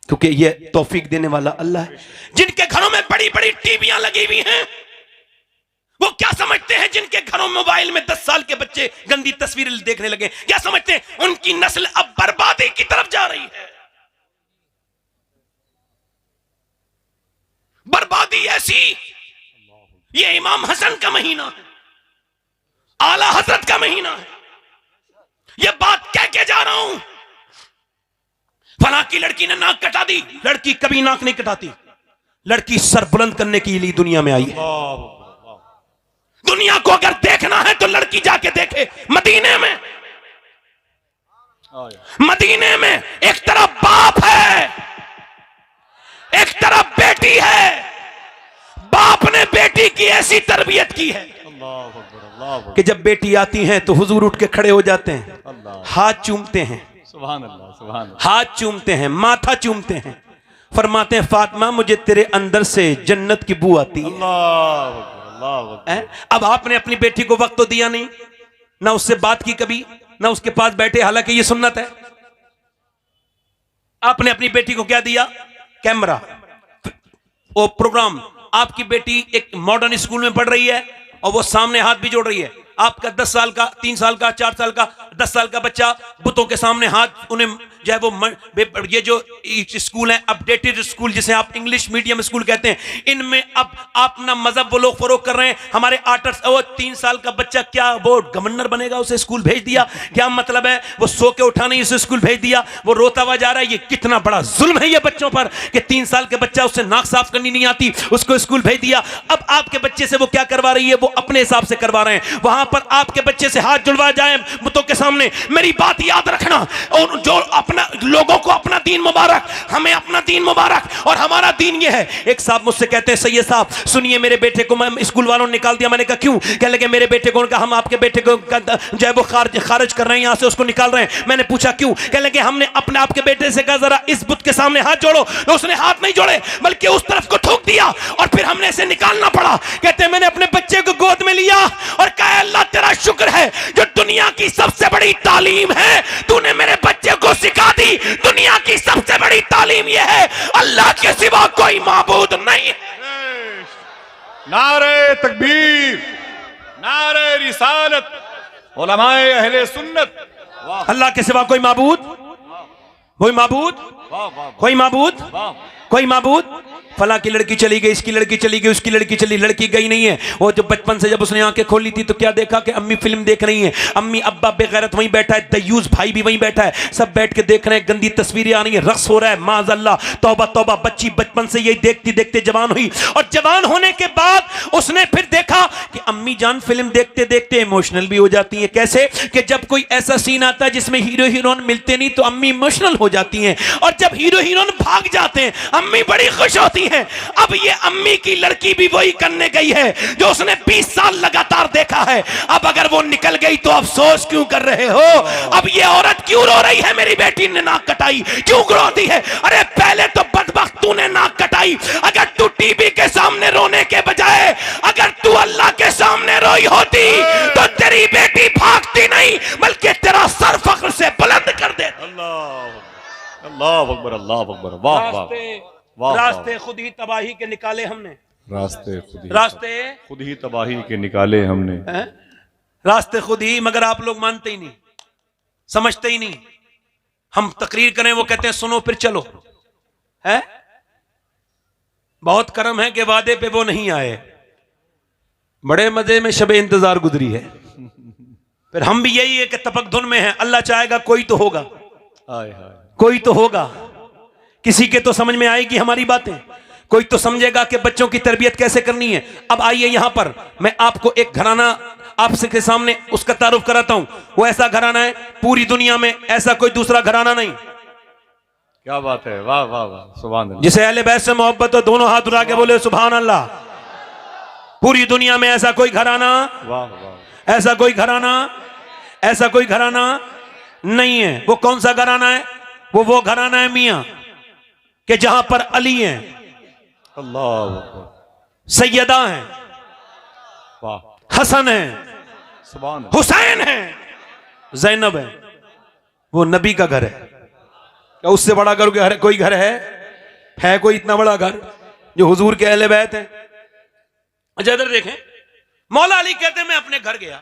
क्योंकि यह तौफीक देने वाला अल्लाह है। जिनके घरों में बड़ी बड़ी टीवियां लगी हुई हैं, वो क्या समझते हैं? जिनके घरों में मोबाइल में 10 साल के बच्चे गंदी तस्वीरें देखने लगे, क्या समझते हैं? उनकी नस्ल अब बर्बादी की तरफ जा रही है। बर्बादी ऐसी, ये इमाम हसन का महीना है, आला हजरत का महीना है। ये बात कह के जा रहा हूं, फला की लड़की ने नाक कटा दी, लड़की कभी नाक नहीं कटाती, लड़की सर बुलंद करने के लिए दुनिया में आई है। दुनिया को अगर देखना है तो लड़की जाके देखे मदीने में। मदीने में एक तरफ बाप है, एक तरफ बेटी है। बाप ने बेटी की ऐसी तरबियत की है कि जब बेटी आती है तो हुजूर उठ के खड़े हो जाते हैं, हाथ चूमते हैं, सुभान अल्लाह, सुभान अल्लाह, हाथ चूमते हैं, माथा चूमते हैं, फरमाते हैं फातिमा मुझे तेरे अंदर से जन्नत की बू आती है। अब आपने अपनी बेटी को वक्त तो दिया नहीं, ना उससे बात की कभी, ना उसके पास बैठे, हालांकि ये सुन्नत है। आपने अपनी बेटी को क्या दिया? कैमरा, वो प्रोग्राम। आपकी बेटी एक मॉडर्न स्कूल में पढ़ रही है और वो सामने हाथ भी जोड़ रही है, आपका 10 साल का, 3 साल का, 4 साल का, 10 साल का बच्चा बुतों के सामने हाथ, उन्हें जो है वो ये जो स्कूल है अपडेटेड स्कूल जिसे आप इंग्लिश मीडियम स्कूल कहते हैं, इनमें अब अपना मजहब वो लोग फरोग कर रहे हैं। हमारे 3 साल का बच्चा क्या वो गवर्नर बनेगा, उसे स्कूल भेज दिया, क्या मतलब है? वो सो के उठा नहीं, उसे स्कूल भेज दिया, वो रोता हुआ जा रहा है। ये कितना बड़ा जुल्म है ये बच्चों पर कि 3 साल के बच्चा, उससे नाक साफ करनी नहीं आती, उसको स्कूल भेज दिया। अब आपके बच्चे से वो क्या करवा रही है? वो अपने हिसाब से करवा रहे हैं। वहां पर आपके बच्चे से हाथ जुड़वा जाए बुतों के सामने, मेरी बात याद रखना, और जो अपना लोगों को अपना दीन मुबारक, हमें अपना दीन मुबारक, और हमारा दीन ये है। एक साहब मुझसे कहते हैं, सैयद साहब सुनिए, मेरे बेटे को मैं स्कूल वालों ने निकाल दिया। मैंने कहा क्यों? कहने लगे मेरे बेटे को, उनका हम आपके बेटे को जो है वो खारिज कर रहे हैं, यहां से उसको निकाल रहे हैं। मैंने पूछा क्यों? कहने लगे हमने अपने आपके बेटे से कहा जरा इस बुत के सामने हाथ जोड़ो, तो उसने हाथ नहीं जोड़े बल्कि उस तरफ को ठोक दिया, और फिर हमने इसे निकालना पड़ा। कहते हैं मैंने अपने बच्चे को गोद में लिया और कहा अल्लाह तेरा शुक्र है, जो दुनिया की सबसे बड़ी तालीम है तूने मेरे बच्चे को सिखा दी। दुनिया की सबसे बड़ी तालीम यह है, अल्लाह के सिवा कोई माबूद नहीं है। नारे तकबीर, नारे रिसालत, उलमाए अहले सुन्नत। वाह, अल्लाह के सिवा कोई माबूद, कोई माबूद, वाह, वाह, कोई माबूद, वाह। कोई माबूद। फला की लड़की चली गई, इसकी लड़की चली गई, उसकी लड़की चली, लड़की गई नहीं है। वो जो बचपन से जब उसने आंखें खोली थी तो क्या देखा कि अम्मी फिल्म देख रही है, अम्मी अब्बा बेगैरत वहीं बैठा है, दयूस भाई भी वहीं बैठा है, सब बैठ के देख रहे हैं, गंदी तस्वीरें आ रही है, रक्स हो रहा है, माज़अल्लाह, तौबा तौबा। बच्ची बचपन से यही देखती देखते जवान हुई, और जवान होने के बाद उसने फिर देखा कि अम्मी जान फिल्म देखते देखते इमोशनल भी हो जाती है। कैसे? कि जब कोई ऐसा सीन आता है जिसमें हीरो हीरोइन मिलते नहीं तो अम्मी इमोशनल हो जाती हैं, और जब हीरो हीरोइन भाग जाते हैं अम्मी बड़ी खुश होती हैं। अब ये अम्मी की लड़की भी वही करने गई है जो उसने 20 साल लगातार देखा है। अब अगर वो निकल गई तो अफसोस क्यों कर रहे हो? अब ये औरत क्यों रो रही है, मेरी बेटी ने नाक कटाई, क्यों रोती है? अरे पहले तो बदबख्त तूने नाक कटाई। अगर तू टीवी के सामने रोने के बजाय अगर तू अल्लाह के सामने रोई होती तो तेरी बेटी भागती नहीं बल्कि तेरा सर फख्र से बुलंद कर दे। अल्लाह, अल्लाह अकबर, अल्लाह अकबर। वाह, वाह, वाह, रास्ते खुद ही तबाही के निकाले हमने, रास्ते खुद ही तबाही के निकाले हमने। रास्ते खुद ही, मगर आप लोग मानते ही नहीं, समझते ही नहीं। हम तकरीर करें वो कहते हैं सुनो फिर चलो, है बहुत करम है कि वादे पे वो नहीं आए, बड़े मजे में शबे इंतजार गुजरी है। फिर हम भी यही है कि तपक धुन में है, अल्लाह चाहेगा कोई तो होगा, हाय हाय, कोई तो होगा, किसी के तो समझ में आएगी हमारी बातें, कोई तो समझेगा कि बच्चों की तरबियत कैसे करनी है। अब आइए यहां पर मैं आपको एक घराना आपसे के सामने उसका तारुफ कराता हूं। वो ऐसा घराना है पूरी दुनिया में ऐसा कोई दूसरा घराना नहीं। क्या बात है, वाह वाह वाह, सुभान अल्लाह। जिसे अहले बैत से मोहब्बत हो दोनों हाथ उठा के बोले सुभान अल्लाह। पूरी दुनिया में ऐसा कोई घराना, वाह वाह, ऐसा कोई घराना, ऐसा कोई घराना नहीं है। वो कौन सा घराना है? वो घराना है मियां कि जहां पर अली हैं, अल्लाह, सैयदा हैं, वाह, हसन है, सुभान अल्लाह, हुसैन है, जैनब है। वो नबी का घर है। क्या उससे बड़ा घर कोई घर है कोई इतना बड़ा घर जो हुजूर के अहले बैत है? अच्छा इधर देखें, मौला अली कहते मैं अपने घर गया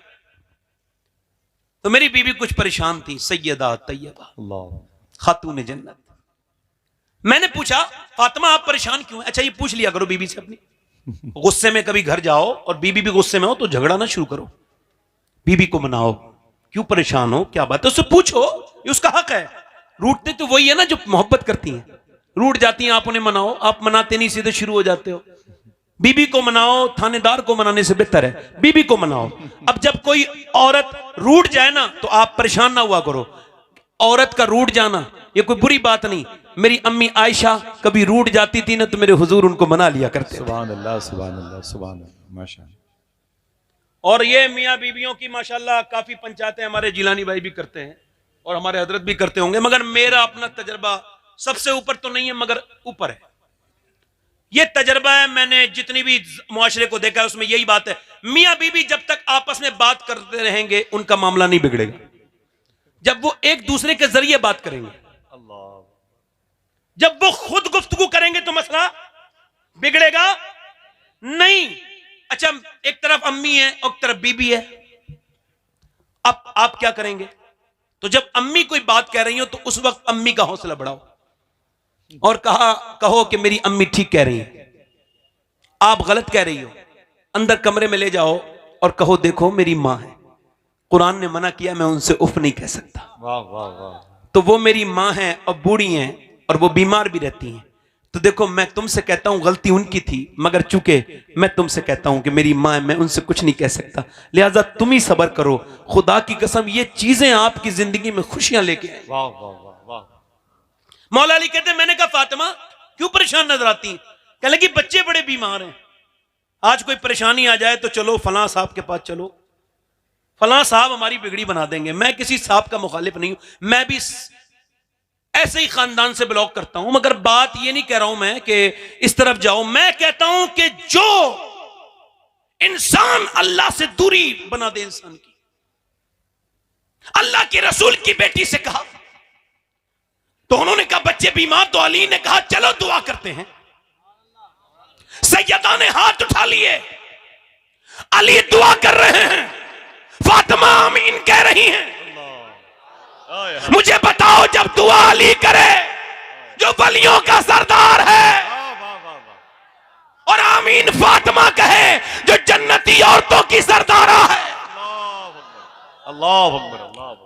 तो मेरी बीवी कुछ परेशान थी, सैयदा तैयबा अल्लाह, खातून जन्नत। मैंने पूछा फातिमा आप परेशान क्यों हैं? अच्छा ये पूछ लिया करो बीबी से अपनी, गुस्से में कभी घर जाओ और बीबी भी गुस्से में हो तो झगड़ा ना शुरू करो, बीबी को मनाओ, क्यों परेशान हो, क्या बात है, उससे पूछो, ये उसका हक है। रूठते तो वही है ना जो मोहब्बत करती हैं, रूठ जाती हैं, आप उन्हें मनाओ, आप मनाते नहीं सीधे शुरू हो जाते हो। बीबी को मनाओ, थानेदार को मनाने से बेहतर है बीबी को मनाओ। अब जब कोई औरत रूठ जाए ना तो आप परेशान ना हुआ करो, औरत का रूठ जाना ये कोई बुरी बात नहीं। मेरी अम्मी आयशा कभी रूठ जाती थी ना तो मेरे हुजूर उनको मना लिया करते थे। सुभान अल्लाह, सुभान अल्लाह, सुभान अल्लाह, माशाअल्लाह। और ये मियाँ बीबियों की माशाल्लाह काफी पंचायतें हमारे जिलानी भाई भी करते हैं और हमारे हजरत भी करते होंगे, मगर मेरा अपना तजर्बा सबसे ऊपर तो नहीं है मगर ऊपर है। ये तजर्बा है, मैंने जितनी भी मुआशरे को देखा है उसमें यही बात है, मियाँ बीबी जब तक आपस में बात करते रहेंगे उनका मामला नहीं बिगड़ेगा। जब वो एक दूसरे के जरिए बात करेंगे, अल्लाह, जब वो खुद गुफ्तगू करेंगे तो मसला बिगड़ेगा नहीं। अच्छा एक तरफ अम्मी है और एक तरफ बीबी है, अब आप क्या करेंगे? तो जब अम्मी कोई बात कह रही हो तो उस वक्त अम्मी का हौसला बढ़ाओ और कहो कि मेरी अम्मी ठीक कह रही है, आप गलत कह रही हो। अंदर कमरे में ले जाओ और कहो देखो मेरी मां है, कुरान ने मना किया, मैं उनसे उफ नहीं कह सकता। वाह वाह वाह। तो वो मेरी मां है और बूढ़ी हैं और वो बीमार भी रहती हैं, तो देखो मैं तुमसे कहता हूं गलती उनकी थी, मगर चूंकि मैं तुमसे कहता हूं कि मेरी मां है, मैं उनसे कुछ नहीं कह सकता, लिहाजा तुम ही सब्र करो। खुदा की कसम ये चीजें आपकी जिंदगी में खुशियां लेके आए। वाह वाह वाह वाह। मौला अली कहते मैंने कहा फातिमा क्यों परेशान नजर आती हैं? कह लगी बच्चे बड़े बीमार हैं, आज कोई परेशानी आ जाए तो चलो फलां साहब के पास चलो, फलां साहब हमारी बिगड़ी बना देंगे। मैं किसी साहब का मुखालिफ नहीं हूं, मैं भी ऐसे ही खानदान से बिलोंग करता हूं, मगर बात ये नहीं कह रहा हूं मैं कि इस तरफ जाओ, मैं कहता हूं कि जो इंसान अल्लाह से दूरी बना दे इंसान की। अल्लाह के रसूल की बेटी से कहा तो उन्होंने कहा बच्चे बीमार, तो अली ने कहा चलो दुआ करते हैं। सैयदा ने हाथ उठा लिए, अली दुआ कर रहे हैं, फातिमा आमीन कह रही हैं। मुझे बताओ जब दुआ अली करे जो वलियों का सरदार है, और आमीन फातिमा कहे जो जन्नती औरतों की सरदारा है। अल्लाह अकबर अल्लाह अकबर।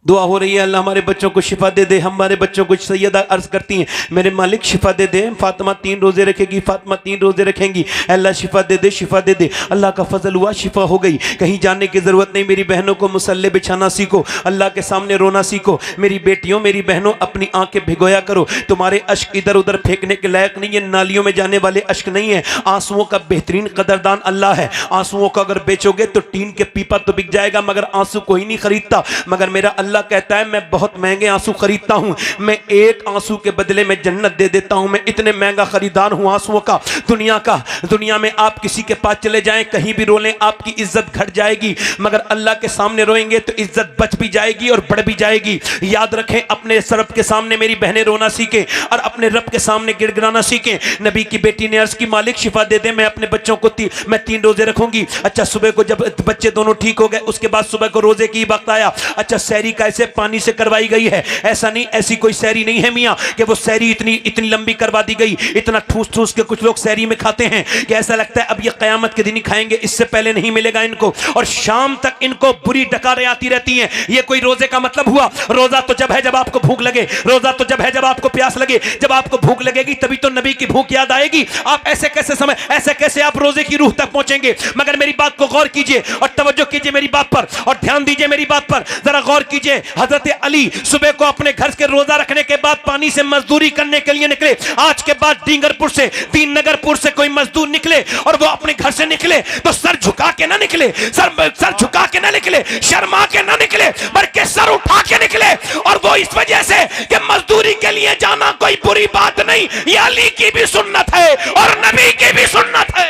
दुआ हो रही है अल्लाह हमारे बच्चों को शिफा दे दे। हमारे बच्चों को सैयदा अर्ज करती हैं मेरे मालिक शिफा दे दे, फातिमा 3 रोजे रखेगी, फातिमा 3 रोजे रखेंगी, अल्लाह शिफा दे दे, शिफा दे दे। अल्लाह का फजल हुआ, शिफा हो गई, कहीं जाने की जरूरत नहीं। मेरी बहनों को मुसल्ले बिछाना सीखो, अल्लाह के सामने रोना सीखो। मेरी बेटियों मेरी बहनों अपनी आंखें भिगोया करो, तुम्हारे अश्क इधर उधर फेंकने के लायक नहीं है, नालियों में जाने वाले अश्क नहीं है। आंसुओं का बेहतरीन कदरदान अल्लाह है। आंसुओं को अगर बेचोगे तो टीन के पीपा तो बिक जाएगा, मगर आंसू कोई नहीं खरीदता। मगर मेरा अल्लाह कहता है मैं बहुत महंगे आंसू खरीदता हूं, मैं एक आंसू के बदले में जन्नत दे देता हूं। मैं इतने महंगा खरीदार हूं आंसुओं का, दुनिया का। दुनिया में आप किसी के पास चले जाएं, कहीं भी रो लें, आपकी इज्जत घट जाएगी, मगर अल्लाह के सामने रोएंगे तो इज्जत बच भी जाएगी और बढ़ भी जाएगी। याद रखें, अपने रब के सामने मेरी बहनें रोना सीखें और अपने रब के सामने गिड़गिड़ाना सीखें। नबी की बेटी ने अर्ज की मालिक शिफा दे दे, मैं अपने बच्चों को मैं 3 रोजे रखूंगी। अच्छा सुबह को जब बच्चे दोनों ठीक हो गए उसके बाद सुबह को रोजे की वक्त आया, अच्छा सहरी कैसे पानी से करवाई गई है? ऐसा नहीं, ऐसी कोई सहरी नहीं है मियां कि वो सहरी इतनी लंबी करवा दी गई। इतना ठूस ठूस के कुछ लोग सहरी में खाते हैं कि ऐसा लगता है अब ये कयामत के दिन ही खाएंगे, इससे पहले नहीं मिलेगा इनको, और शाम तक इनको बुरी डकारें आती रहती हैं। ये कोई रोजे का मतलब हुआ? रोजा तो जब है जब आपको भूख लगे, रोजा तो जब है जब आपको प्यास लगे। जब आपको भूख लगेगी तभी तो नबी की भूख याद आएगी। आप ऐसे कैसे आप रोजे की रूह तक पहुंचेंगे? मगर मेरी बात को गौर कीजिए और तवज्जो कीजिए मेरी बात पर, और ध्यान दीजिए मेरी बात पर, जरा गौर कीजिए। हजरत अली सुबह को अपने घर के रोजा रखने के बाद पानी से मजदूरी करने के लिए निकले। आज के बाद डींगरपुर से, दीननगरपुर से कोई मजदूर निकले और वो अपने घर से निकले तो सर झुका के ना निकले, सर झुका के ना निकले, शर्मा के ना निकले, बल्कि सर उठा के निकले। और वो इस वजह से कि मजदूरी के लिए जाना कोई बुरी बात नहीं, ये अली की भी सुन्नत है और नबी की भी सुन्नत है।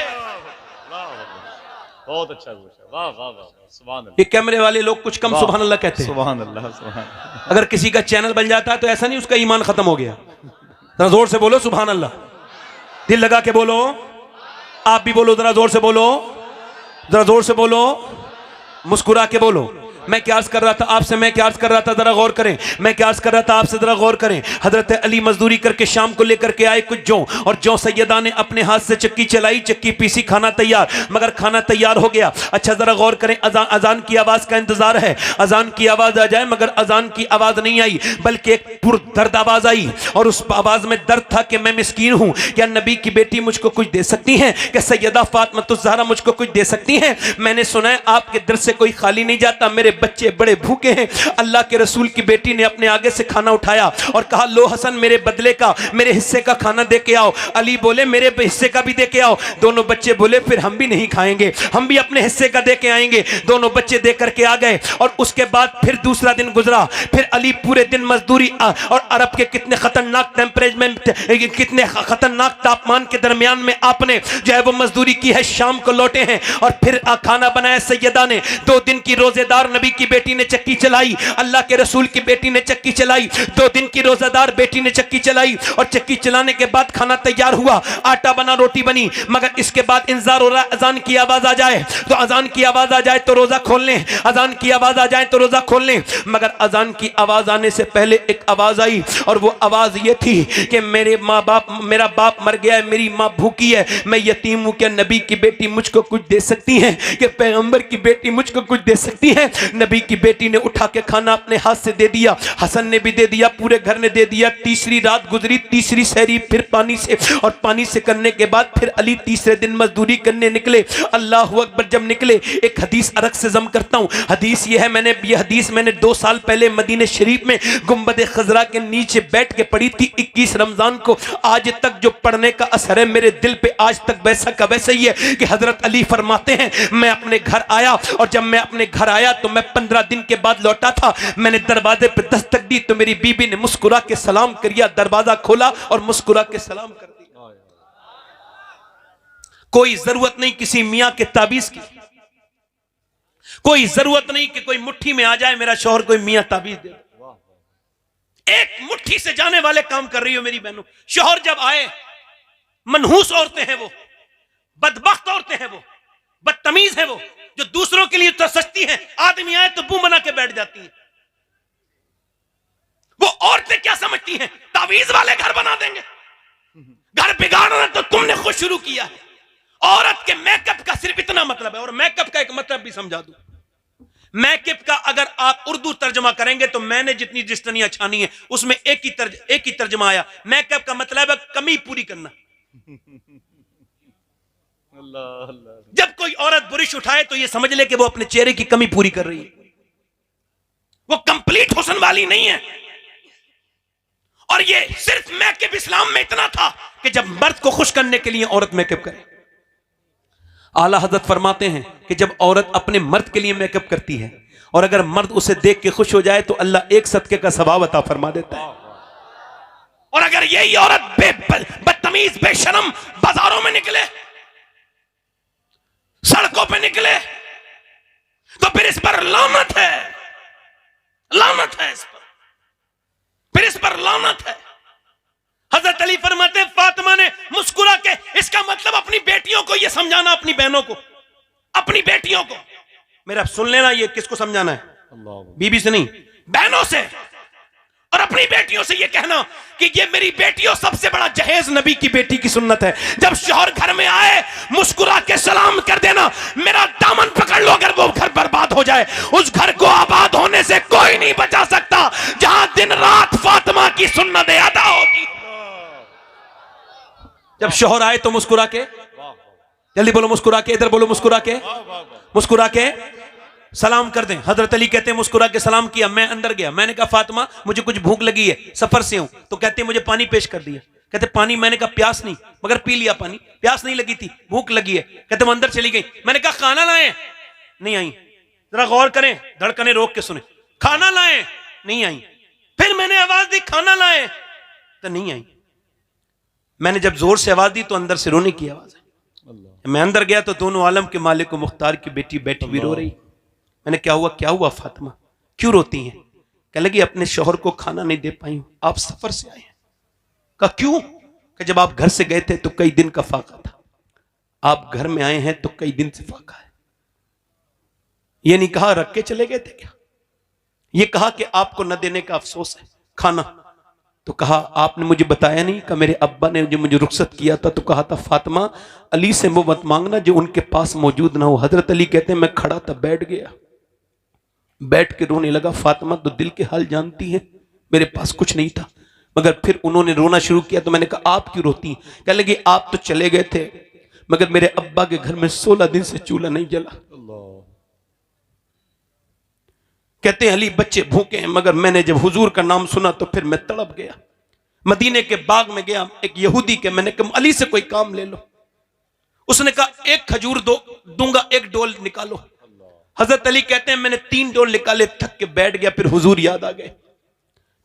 बहुत अच्छा पूछा, वाह वाह वाह, सुभान अल्लाह। ये कैमरे वाले लोग कुछ कम सुभान अल्लाह कहते हैं। सुभान अल्लाह सुभान। अगर किसी का चैनल बन जाता है तो ऐसा नहीं उसका ईमान खत्म हो गया। जरा जोर से बोलो सुभान अल्लाह, दिल लगा के बोलो, आप भी बोलो, जरा जोर से बोलो, जरा जोर से बोलो, मुस्कुरा के बोलो। मैं क्या अर्ज कर रहा था आपसे, मैं क्या अर्ज कर रहा था, जरा गौर करें। मैं क्या अर्ज कर रहा था आपसे, जरा गौर करें। हजरत अली मजदूरी करके शाम को लेकर के आए कुछ जौ, और जौ सैयदा ने अपने हाथ से चक्की चलाई, चक्की पीसी, खाना तैयार, मगर खाना तैयार हो गया। अच्छा जरा गौर करें, अजान की आवाज का इंतजार है, अजान की आवाज आ जाए, मगर अजान की आवाज नहीं आई, बल्कि एक पुरदर्द आवाज आई, और उस आवाज में दर्द था कि मैं मिस्कीन हूं, क्या नबी की बेटी मुझको कुछ दे सकती हैं? क्या सैयदा फातिमा ज़हरा मुझको कुछ दे सकती हैं? मैंने सुना है आपके दिल से कोई खाली नहीं जाता, मेरे बच्चे बड़े भूखे हैं। अल्लाह के रसूल की बेटी ने अपने आगे से खाना उठाया और कहा लो हसन मेरे बदले का, मेरे हिस्से का खाना दे के आओ। अली बोले मेरे हिस्से का भी दे के आओ। दोनों बच्चे बोले फिर हम भी नहीं खाएंगे, हम भी अपने हिस्से का दे के आएंगे। दोनों बच्चे दे करके आ गए, और उसके बाद फिर दूसरा दिन गुजरा। फिर अली पूरे दिन मजदूरी, और अरब के कितने खतरनाक टेम्परेचर, कितने खतरनाक तापमान के दरमियान में आपने जो है वो मजदूरी की है। शाम को लौटे हैं और फिर खाना बनाया सैयदा ने। 2 दिन की रोजेदार नबी की बेटी ने चक्की चलाई, अल्लाह के रसूल की बेटी ने चक्की चलाई, 2 दिन की रोजादार बेटी ने चक्की चलाई, और चक्की चलाने के बाद खाना तैयार हुआ, आटा बना, रोटी बनी, मगर इसके बाद इंतजार हो रहा अजान की आवाज आ जाए, तो अजान की आवाज आ जाए तो रोजा खोल लें, अजान की आवाज आ जाए तो रोजा खोल लें। मगर अजान की आवाज आने से पहले एक आवाज आई, और वो आवाज ये थी कि मेरा बाप मर गया है, मेरी माँ भूखी है, मैं यतीम हूं, क्या नबी की बेटी मुझको कुछ दे सकती है? कि पैगंबर की बेटी मुझको कुछ दे सकती है? नबी की बेटी ने उठा के खाना अपने हाथ से दे दिया, हसन ने भी दे दिया, पूरे घर ने दे दिया। तीसरी रात गुजरी, तीसरी सहरी फिर पानी से, और पानी से करने के बाद फिर अली तीसरे दिन मजदूरी करने निकले। अल्लाह अकबर जब निकले, एक हदीस अरग से जम करता हूं, हदीस ये है, ये हदीस मैंने 2 साल पहले मदीने शरीफ में गुंबद खजरा के नीचे बैठ के पढ़ी थी 21 रमजान को। आज तक जो पढ़ने का असर है मेरे दिल पे आज तक वैसा का वैसा ही है कि हजरत अली फरमाते हैं, मैं अपने घर आया, और जब मैं अपने घर आया तो मैं 15 दिन के बाद लौटा था, मैंने दरवाजे पे दस्तक दी तो मेरी बीबी ने मुस्कुरा के सलाम किया, दरवाजा खोला और मुस्कुरा के सलाम कर दिया। कोई जरूरत नहीं किसी मियां के ताबीज की, कोई जरूरत नहीं कि कोई मुट्ठी में आ जाए मेरा शौहर, कोई मियां ताबीज दे। एक मुट्ठी से जाने वाले काम कर रही हो मेरी बहनों। शौहर जब आए, मनहूस औरतें हैं वो, बदबख्त औरतें हैं वो, बदतमीज है वो, जो दूसरों के लिए तो सस्ती हैं, आदमी आए तो मुंह बना के बैठ जाती हैं। वो औरतें क्या समझती हैं, तावीज वाले घर बना देंगे, घर बिगाड़ना तो तुमने खुद शुरू किया है। औरत के मेकअप का सिर्फ इतना मतलब है, और मेकअप का एक मतलब भी समझा दूं, मेकअप का अगर आप उर्दू तर्जमा करेंगे तो मैंने जितनी जिस्तनियां छानी है उसमें एक ही तर्जमा आया, मेकअप का मतलब है कमी पूरी करना। अल्लाह अल्लाह। जब कोई औरत बुरिश उठाए तो ये समझ ले कि वो अपने चेहरे की कमी पूरी कर रही है, वो कंप्लीट हुस्न वाली नहीं है। और ये सिर्फ मेकअप इस्लाम में इतना था कि जब मर्द को खुश करने के लिए औरत मेकअप करे। आला हजरत फरमाते हैं कि जब औरत अपने मर्द के लिए मेकअप करती है और अगर मर्द उसे देख के खुश हो जाए तो अल्लाह 1 सदके का सवाब अता फरमा देता है। और अगर यही औरत बदतमीज बेशरम बाजारों में निकले, सड़कों पे निकले, तो फिर इस पर लानत है, लानत है इस पर, फिर इस पर लानत है। हजरत अली फरमाते हैं फातिमा ने मुस्कुरा के, इसका मतलब अपनी बेटियों को यह समझाना, अपनी बहनों को, अपनी बेटियों को, मेरा सुन लेना, ये किसको समझाना है? बीबी से नहीं, बहनों से, और अपनी बेटियों से ये कहना कि ये मेरी बेटियों, सबसे बड़ा जहेज नबी की बेटी की सुन्नत है। जब शौहर घर में आए मुस्कुरा के सलाम कर देना, मेरा दामन पकड़ लो, अगर वो घर बर्बाद हो जाए उस घर को आबाद होने से कोई नहीं बचा सकता जहां दिन रात फातिमा की सुन्नतें अदा होती। जब शौहर आए तो मुस्कुरा के, जल्दी बोलो मुस्कुरा के, इधर बोलो मुस्कुरा के, मुस्कुरा के सलाम कर दें। हजरत अली कहते हैं मुस्कुरा के सलाम किया, मैं अंदर गया, मैंने कहा फातिमा मुझे कुछ भूख लगी है, सफर से हूं, तो कहते हैं मुझे पानी पेश कर दिया। कहते पानी, मैंने कहा प्यास नहीं, मगर पी लिया पानी, प्यास नहीं लगी थी, भूख लगी है। कहते वो अंदर चली गई, मैंने कहा खाना लाएं, नहीं आई। जरा गौर करें, धड़कने रोक के सुने, खाना लाएं, नहीं आई। फिर मैंने आवाज दी खाना लाएं, तो नहीं आई। मैंने जब जोर से आवाज दी तो अंदर से रोने की आवाज है। मैं अंदर गया तो दोनों आलम के मालिक मुख्तार की बेटी बैठी भी रो रही। मैंने क्या हुआ फातिमा, क्यों रोती हैं? कह लगी अपने शौहर को खाना नहीं दे पाई हूं, आप सफर से आए हैं। कहा क्यों? कि जब आप घर से गए थे तो कई दिन का फाका था, आप घर में आए हैं तो कई दिन से फाका है। ये नहीं कहा रख के चले गए थे क्या, ये कहा कि आपको न देने का अफसोस है खाना। तो कहा आपने मुझे बताया नहीं कि मेरे अब्बा ने जो मुझे रुखसत किया था तो कहा था फातिमा अली से वो मत मांगना जो उनके पास मौजूद ना हो। हजरत अली कहते हैं मैं खड़ा था, बैठ गया, बैठ के रोने लगा। फातिमा तो दिल के हाल जानती है, मेरे पास कुछ नहीं था। मगर फिर उन्होंने रोना शुरू किया तो मैंने कहा आप क्यों रोती? कहने लगी आप तो चले गए थे मगर मेरे अब्बा के घर में 16 दिन से चूल्हा नहीं जला। कहते हैं अली बच्चे भूखे हैं, मगर मैंने जब हुजूर का नाम सुना तो फिर मैं तड़प गया। मदीने के बाग में गया, एक यहूदी के, मैंने कहा अली से कोई काम ले लो। उसने कहा 1 खजूर दूंगा, 1 डोल निकालो। हजरत अली कहते हैं मैंने 3 डोल निकाले, थक के बैठ गया। फिर हुजूर याद आ गए।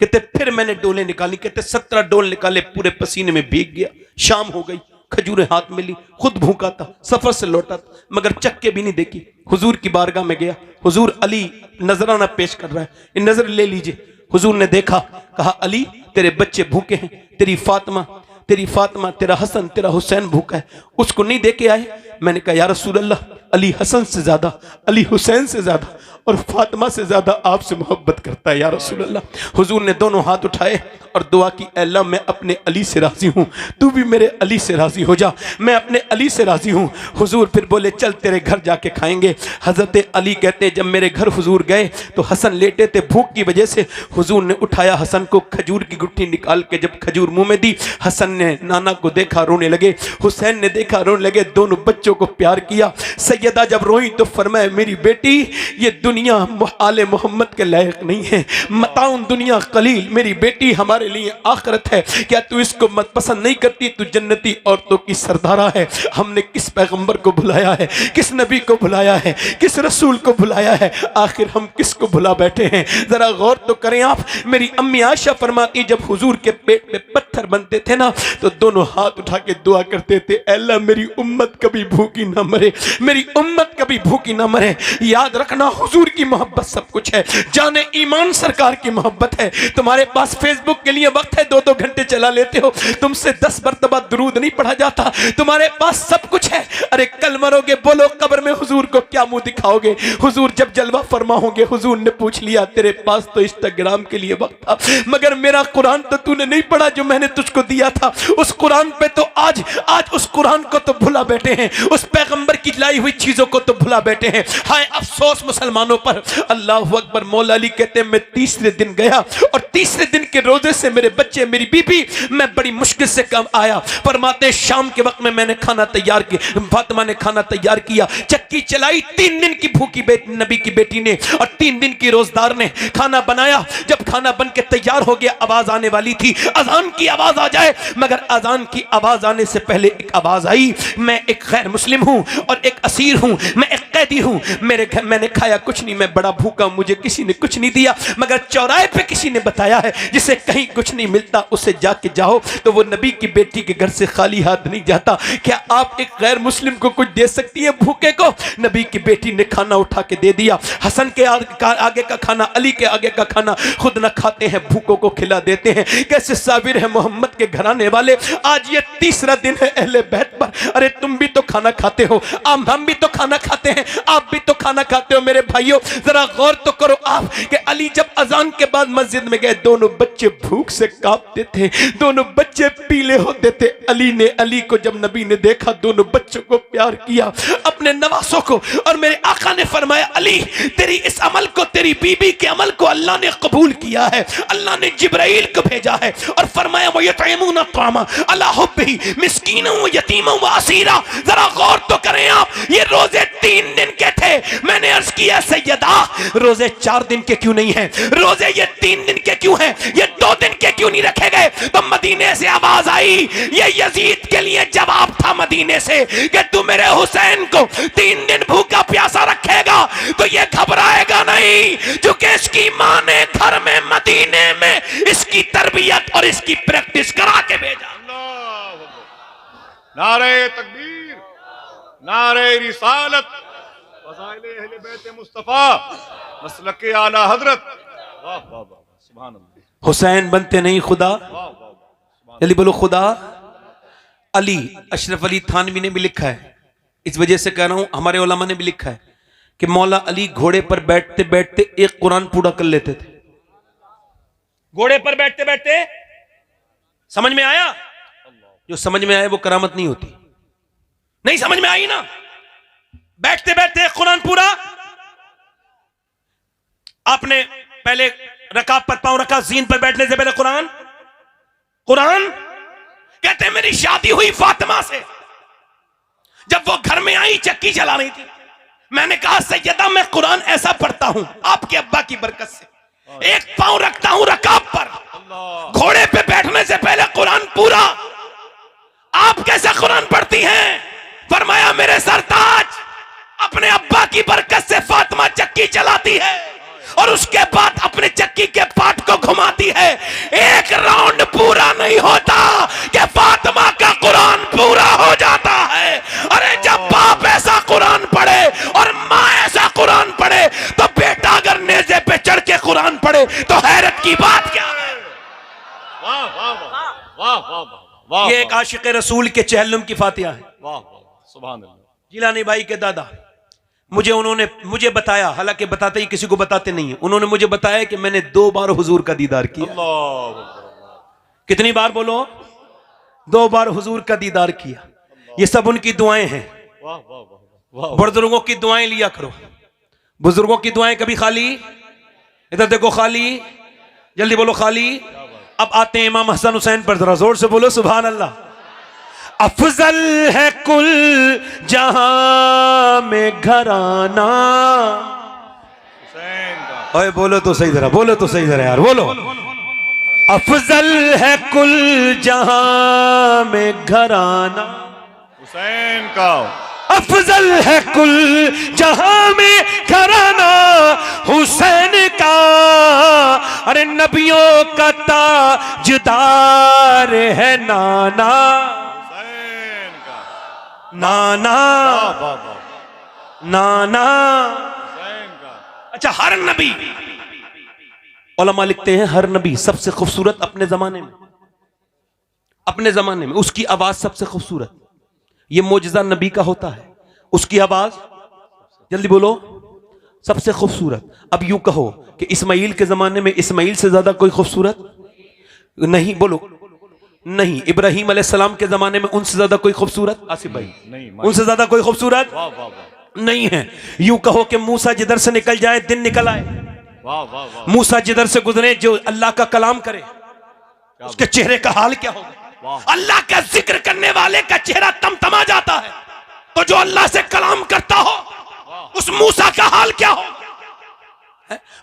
कहते फिर मैंने डोले निकाली, कहते 17 डोल निकाले, पूरे पसीने में भीग गया। शाम हो गई, खजूरें हाथ में ली, खुद भूखा था, सफर से लौटा था, मगर चक्के भी नहीं देखी। हुजूर की बारगाह में गया, हुजूर अली नजराना पेश कर रहा है, ये नजर ले लीजिए। हुजूर ने देखा, कहा अली तेरे बच्चे भूखे हैं, तेरी फातिमा, तेरा हसन, तेरा हुसैन भूखा है, उसको नहीं दे के आए। मैंने कहा या रसूल अल्लाह, अली हसन से ज्यादा, अली हुसैन से ज्यादा और फातिमा से ज्यादा आपसे मोहब्बत करता है या रसूल अल्लाह। हुजूर ने दोनों हाथ उठाए और दुआ की, अल्लाह मैं अपने अली से राजी हूँ, तू भी मेरे अली से राजी हो जा, मैं अपने अली से राजी हूँ। हुजूर फिर बोले चल तेरे घर जाके खाएंगे। हजरत अली कहते जब मेरे घर हुजूर गए तो हसन लेटे थे, भूख की वजह से हुजूर ने उठाया हसन को, खजूर की गुट्ठी निकाल के जब खजूर मुंह में दी, हसन ने नाना को देखा रोने लगे, हुसैन ने देखा रोने लगे, दोनों बच्चों को प्यार किया। सैयदा जब रोई तो फरमाया मेरी बेटी ये दुनिया आले मोहम्मद के लायक नहीं है, मताउन दुनिया कलील, मेरी बेटी हमारे लिए आखिरत है, क्या तू इसको मत पसंद नहीं करती, तू जन्नती औरतों की सरदारा है। हमने किस पैगंबर को बुलाया है, किस नबी को बुलाया है, किस रसूल को बुलाया है, आखिर हम किसको बुला बैठे हैं, जरा गौर तो करें आप। मेरी अम्मी आयशा फरमाती जब हुजूर के पेट में पत्थर बनते थे ना तो दोनों हाथ उठा के दुआ करते थे, अल्लाह मेरी उम्मत कभी भूखी ना मरे, मेरी उम्मत कभी भूखी ना मरे। याद रखना हुजूर की मोहब्बत सब कुछ है, जाने ईमान सरकार की मोहब्बत है। तुम्हारे पास फेसबुक के लिए वक्त है, 2-2 घंटे चला लेते हो, तुमसे 10 मरतबा दुरूद नहीं पढ़ा जाता, तुम्हारे पास सब कुछ है। अरे कल मरोगे, बोलो कब्र में हुजूर को क्या मुंह दिखाओगे। हुजूर जब जलवा फरमा होंगे, हुजूर ने पूछ लिया तेरे पास तो इंस्टाग्राम के लिए वक्त था, मगर मेरा कुरान तो तूने नहीं पढ़ा जो मैंने तुझको दिया था। उस कुरान पे तो आज उस कुरान को तो भुला बैठे हैं, उस पैगंबर की लाई हुई चीजों को तो भुला बैठे हैं। हाय अफसोस मुसलमानों पर। अल्लाह अकबर। मौला अली कहते हैं मैं तीसरे दिन गया और तीसरे दिन के रोजे से मेरे बच्चे, मेरी बीबी, मैं बड़ी मुश्किल से कम आया। फरमाते शाम के वक्त में मैंने खाना तैयार किया, फातिमा ने खाना तैयार किया, चक्की चलाई, 3 दिन की भूखी नबी की बेटी ने और 3 दिन की रोजदार ने खाना बनाया। जब खाना बन के तैयार हो गया, आवाज आने वाली थी, अजान की आवाज आ जाए, मगर अजान की आवाज आने से पहले एक आवाज आई, मैं एक गैर मुस्लिम हूं और एक असीर हूं, मैं एक कैदी हूं, मेरे घर मैंने खाया कुछ नहीं, मैं बड़ा भूखा, मुझे किसी ने कुछ नहीं दिया, मगर चौराहे पे किसी ने बताया है जिसे कहीं कुछ नहीं मिलता उसे जाके जाओ, तो वो नबी की बेटी के घर से खाली हाथ नहीं जाता। क्या आप एक गैर मुस्लिम को कुछ दे सकती है भूखे को? नबी की बेटी ने खाना उठा के दे दिया। हसन के आगे का खाना, अली के आगे का खाना खुद न खाते हैं, भूखों को खिला देते हैं। कैसे साबिर है मोहम्मद के घराने वाले। आज ये तीसरा दिन है अहले बैत पर। अरे तुम भी तो खाना खाते हो, हम भी तो खाना खाते हैं, आप भी तो खाना खाते हो। मेरे भाइयों जरा गौर तो करो आप कि अली जब अजान के बाद मस्जिद में गए, दोनों बच्चे भूख से कांपते थे, दोनों बच्चे पीले होते थे। अली को जब नबी ने देखा, दोनों बच्चों को प्यार किया, अपने नवासों को, और मेरे आका ने फरमाया अली तेरी इस अमल को, तेरी बीबी के अमल को अल्लाह ने कबूल किया है। अल्लाह ने जिब्राइल को भेजा है और फरमाया वो यतईमुना तामा अला हुब्बी मिस्कीना व यतीमा व असीरा। जरा गौर तो करें आप, ये रोजे 3 दिन के थे। मैंने अर्ज किया सैयदा रोजे 4 दिन के क्यों नहीं है, रोजे ये 3 दिन के क्यों हैं, ये 2 दिन के क्यों नहीं रखे गए? तो मदीने से आवाज आई, ये यजीद के लिए जवाब था मदीने से कि तू मेरे हुसैन को 3 दिन भूखा प्यासा रखेगा तो ये घबराएगा नहीं, क्योंकि इसकी मां ने घर में मदीने में इसकी तरबियत और इसकी प्रैक्टिस करा के भेजा। नारे तकबीर, नारे रिसालत, फज़ाइल अहले बैत मुस्तफा, मसलके आला हजरत। वाह वाह वाह, सुभान अल्लाह। हुसैन बनते नहीं खुदा, जल्दी बोलो खुदा। अली, अशरफ अली थानवी ने भी लिखा है, इस वजह से कह रहा हूं, हमारे उलमा ने भी लिखा है कि मौला अली घोड़े पर बैठते बैठते एक कुरान पूरा कर लेते थे। घोड़े पर बैठते बैठते, समझ में आया? जो समझ में आए वो करामत नहीं होती। नहीं समझ में आई ना? बैठते बैठते एक कुरान पूरा। आपने पहले रकाब पर पांव रखा, जीन पर बैठने से पहले कुरान कहते मेरी शादी हुई फातिमा से। जब वो घर में आई, चक्की चला रही थी, मैंने कहा सैयदा मैं कुरान ऐसा पढ़ता हूं आपके अब्बा की बरकत से, एक पांव रखता हूं रकाब पर, घोड़े पे बैठने से पहले कुरान पूरा। आप कैसा कुरान पढ़ती हैं? फरमाया मेरे सरताज अपने अब्बा की बरकत से फातिमा चक्की चलाती है और उसके बाद अपने चक्की के पाट को घुमाती है। एक राउंड पूरा नहीं होता कि फातिमा का कुरान पूरा हो जाता है। अरे जब बाप ऐसा कुरान पढ़े और माँ पड़े तो हैरत की बात क्या है। वाह वाह वाह वाह वाह वाह, ये एक आशिक रसूल के चहलुम की फातिहा है। वाह वाह, सुभान अल्लाह। जिलानी भाई के दादा उन्होंने मुझे बताया, हालांकि बताते ही किसी को बताते नहीं है, उन्होंने मुझे बताया कि मैंने 2 बार हुजूर का दीदार किया। कितनी बार बोलो? 2 बार हुजूर का दीदार किया। ये सब उनकी दुआएं हैं। वाह वाह वाह, बुजुर्गों की दुआएं लिया करो। बुजुर्गों की दुआएं कभी खाली, इधर देखो खाली, जल्दी बोलो खाली। अब आते हैं इमाम हसन हुसैन पर, जरा जोर से बोलो सुभान अल्लाह। अफजल है कुल जहां में घराना। हुसैन का। ओए बोलो तो सही जरा, बोलो तो सही जरा यार, बोलो। अफजल है कुल जहां में घराना। हुसैन का। अफजल है कुल जहां में घराना हुसैन का। अरे नबियों का ताजदार है नाना। हुसैन का। नाना वाह वाह वाह, नाना। हुसैन का। अच्छा, हर नबी, उलमा लिखते हैं हर नबी सबसे खूबसूरत अपने जमाने में, अपने जमाने में उसकी आवाज सबसे खूबसूरत। ये मोजज़ा नबी का होता है, उसकी आवाज, जल्दी बोलो, सबसे खूबसूरत। अब यूं कहो कि इस्माइल के जमाने में इस्माइल से ज्यादा कोई खूबसूरत नहीं, बोलो नहीं। इब्राहिम अलैहिस्सलाम के जमाने में उनसे ज्यादा कोई खूबसूरत, आसिफ भाई, नहीं, उनसे ज्यादा कोई खूबसूरत वाह वाह वाह, नहीं है। यूं कहो कि मूसा जिधर से निकल जाए दिन निकल आए। वाह वाह वाह, मूसा जिधर से गुजरे, जो अल्लाह का कलाम करे, उसके चेहरे का हाल क्या होगा। अल्लाह का जिक्र करने वाले का चेहरा तमतमा जाता है, तो जो अल्लाह से कलाम करता हो उस मूसा का हाल क्या हो।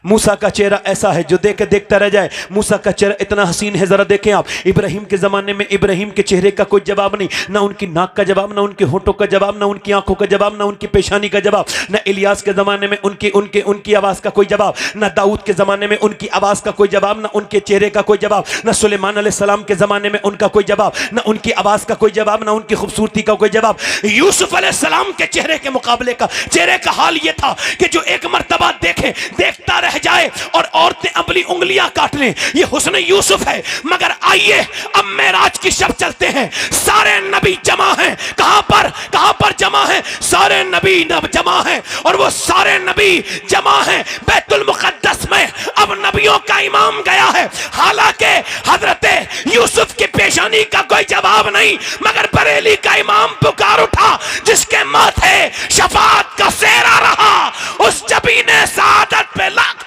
मूसा का चेहरा ऐसा है जो देख के देखता रह जाए। मूसा का चेहरा इतना हसीन है, जरा देखें आप। इब्राहिम के जमाने में इब्राहिम के चेहरे का कोई जवाब नहीं, ना उनकी नाक का जवाब, ना उनके होठों का जवाब, ना उनकी आंखों का जवाब, ना उनकी पेशानी का जवाब। ना इलियास के जमाने में उनकी आवाज का कोई जवाब, ना दाऊद के जमाने में उनकी आवाज का कोई जवाब, ना उनके चेहरे का कोई जवाब, ना सुलेमान अलैहिस्सलाम के जमाने में उनका कोई जवाब, ना उनकी आवाज का कोई जवाब, ना उनकी खूबसूरती का कोई जवाब। यूसुफ अलैहिस्सलाम के चेहरे के मुकाबले का चेहरे का हाल यह था कि जो एक मर्तबा देखे देखता रह जाए और औरतें अपनी उंगलियां काट लें। ये हुस्न यूसुफ है। मगर आइए अब मेराज की शब चलते हैं। सारे नबी जमा हैं। कहां पर जमा हैं? सारे नबी जमा हैं, और वो सारे नबी जमा हैं बैतुल मुकद्दस में। अब नबियों का इमाम गया है। हालांकि हजरते यूसुफ की पेशानी का कोई जवाब नहीं, मगर बरेली का इमाम पुकार उठा, जिसके माथे शफाअत का सेहरा रहा, उस जबी ने सादत पे लाख।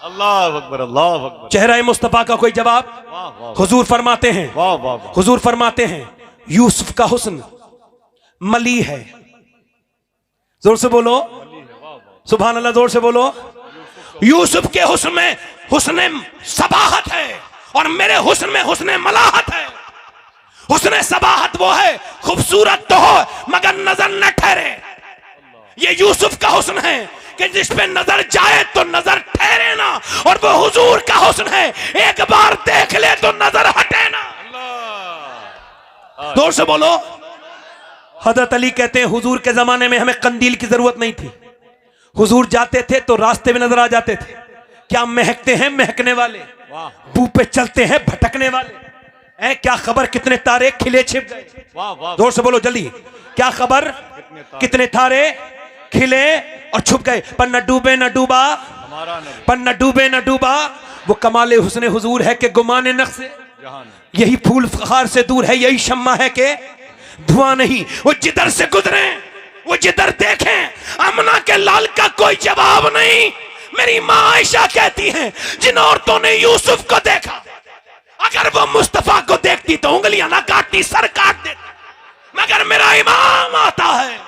अल्लाह अकबर, अल्लाह अकबर। चेहरा मुस्तफा का कोई जवाब। हुजूर फरमाते हैं, वाह वाह वाह, हुजूर फरमाते हैं यूसुफ का हुस्न मली है। जोर से बोलो सुभान अल्लाह, जोर से बोलो। यूसुफ के हुस्न में हुस्न सबाहत है, और मेरे हुस्न में हुस्न मलाहत है। हुस्न सबाहत वो है, खूबसूरत तो हो मगर नजर न ठहरे। ये यूसुफ का हुस्न है कि जिस पे नजर जाए तो नजर ठहरे ना, और वो हुजूर का हुस्न है, एक बार देख ले तो नजर हटे ना। जोर से बोलो। हजरत अली कहते हैं हुजूर के जमाने में हमें कंदील की जरूरत नहीं थी। हुजूर जाते थे तो रास्ते में नजर आ जाते थे। क्या महकते हैं महकने वाले, बू पे चलते हैं भटकने वाले हैं। क्या खबर कितने तारे खिले छिप गए। जोर से बोलो जल्दी, क्या खबर कितने तारे खिले और छुप गए। पर न डूबे न डूबा, पर न डूबे न डूबा। वो कमाले हुस्ने हुजूर है कि गुमाने नक्श से, यही फूल फखार से दूर है, यही शम्मा है कि धुआं नहीं। वो जिधर से गुजरे, वो जिधर देखें, अमना के लाल का कोई जवाब नहीं। मेरी माँ आयशा कहती हैं जिन औरतों ने यूसुफ को देखा, अगर वो मुस्तफा को देखती तो उंगलियां ना काटती, सर काट देती। मगर मेरा इमाम आता है,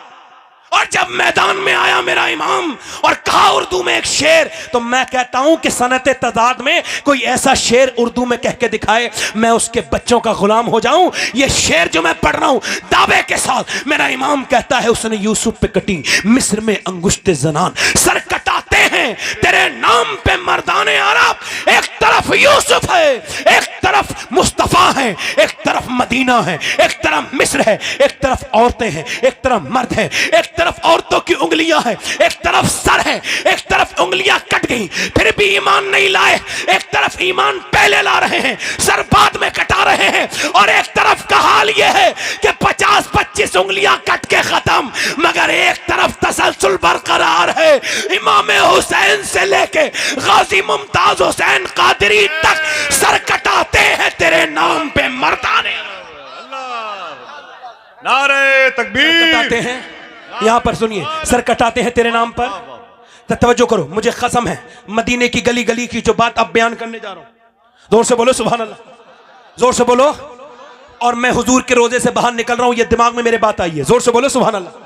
और जब मैदान में आया मेरा इमाम और कहा उर्दू में एक शेर, तो मैं कहता हूं कि सनत तजाद में कोई ऐसा शेर उर्दू में कह के दिखाए, मैं उसके बच्चों का गुलाम हो जाऊं। ये शेर जो मैं पढ़ रहा हूं दावे के साथ, मेरा इमाम कहता है उसने यूसुफ पे कटी मिस्र में अंगुश्ते जनान। सर कटाते हैं तेरे नाम पे मर्दाने अरब। एक तरफ यूसुफ है, एक तरफ तरफ मुस्तफा है, एक तरफ मदीना है, एक तरफ मिस्र है, एक तरफ औरतें हैं, एक तरफ मर्द है, एक तरफ औरतों की उंगलियां हैं, एक तरफ सर है, एक तरफ उंगलियां कट गई फिर भी ईमान नहीं लाए, एक तरफ ईमान पहले ला रहे हैं, सर बाद में कटा रहे हैं, और एक तरफ का हाल यह है कि 50-25 उंगलियां कट के खत्म, मगर एक तरफ तसलसल बरकरार है। इमाम हुसैन से लेके गाजी मुमताज हुसैन कादरी तक सर कटाते हैं तेरे नाम पे मर्दाने। नारे तकबीर। कटाते हैं, यहां पर सुनिए, सर कटाते हैं तेरे नाम पर। तो तवज्जो करो, मुझे कसम है मदीने की गली गली की जो बात अब बयान करने जा रहा हूं, जोर से बोलो सुभान अल्लाह, जोर से बोलो। और मैं हुजूर के रोजे से बाहर निकल रहा हूं, ये दिमाग में मेरे बात आई है, जोर से बोलो सुभान अल्लाह।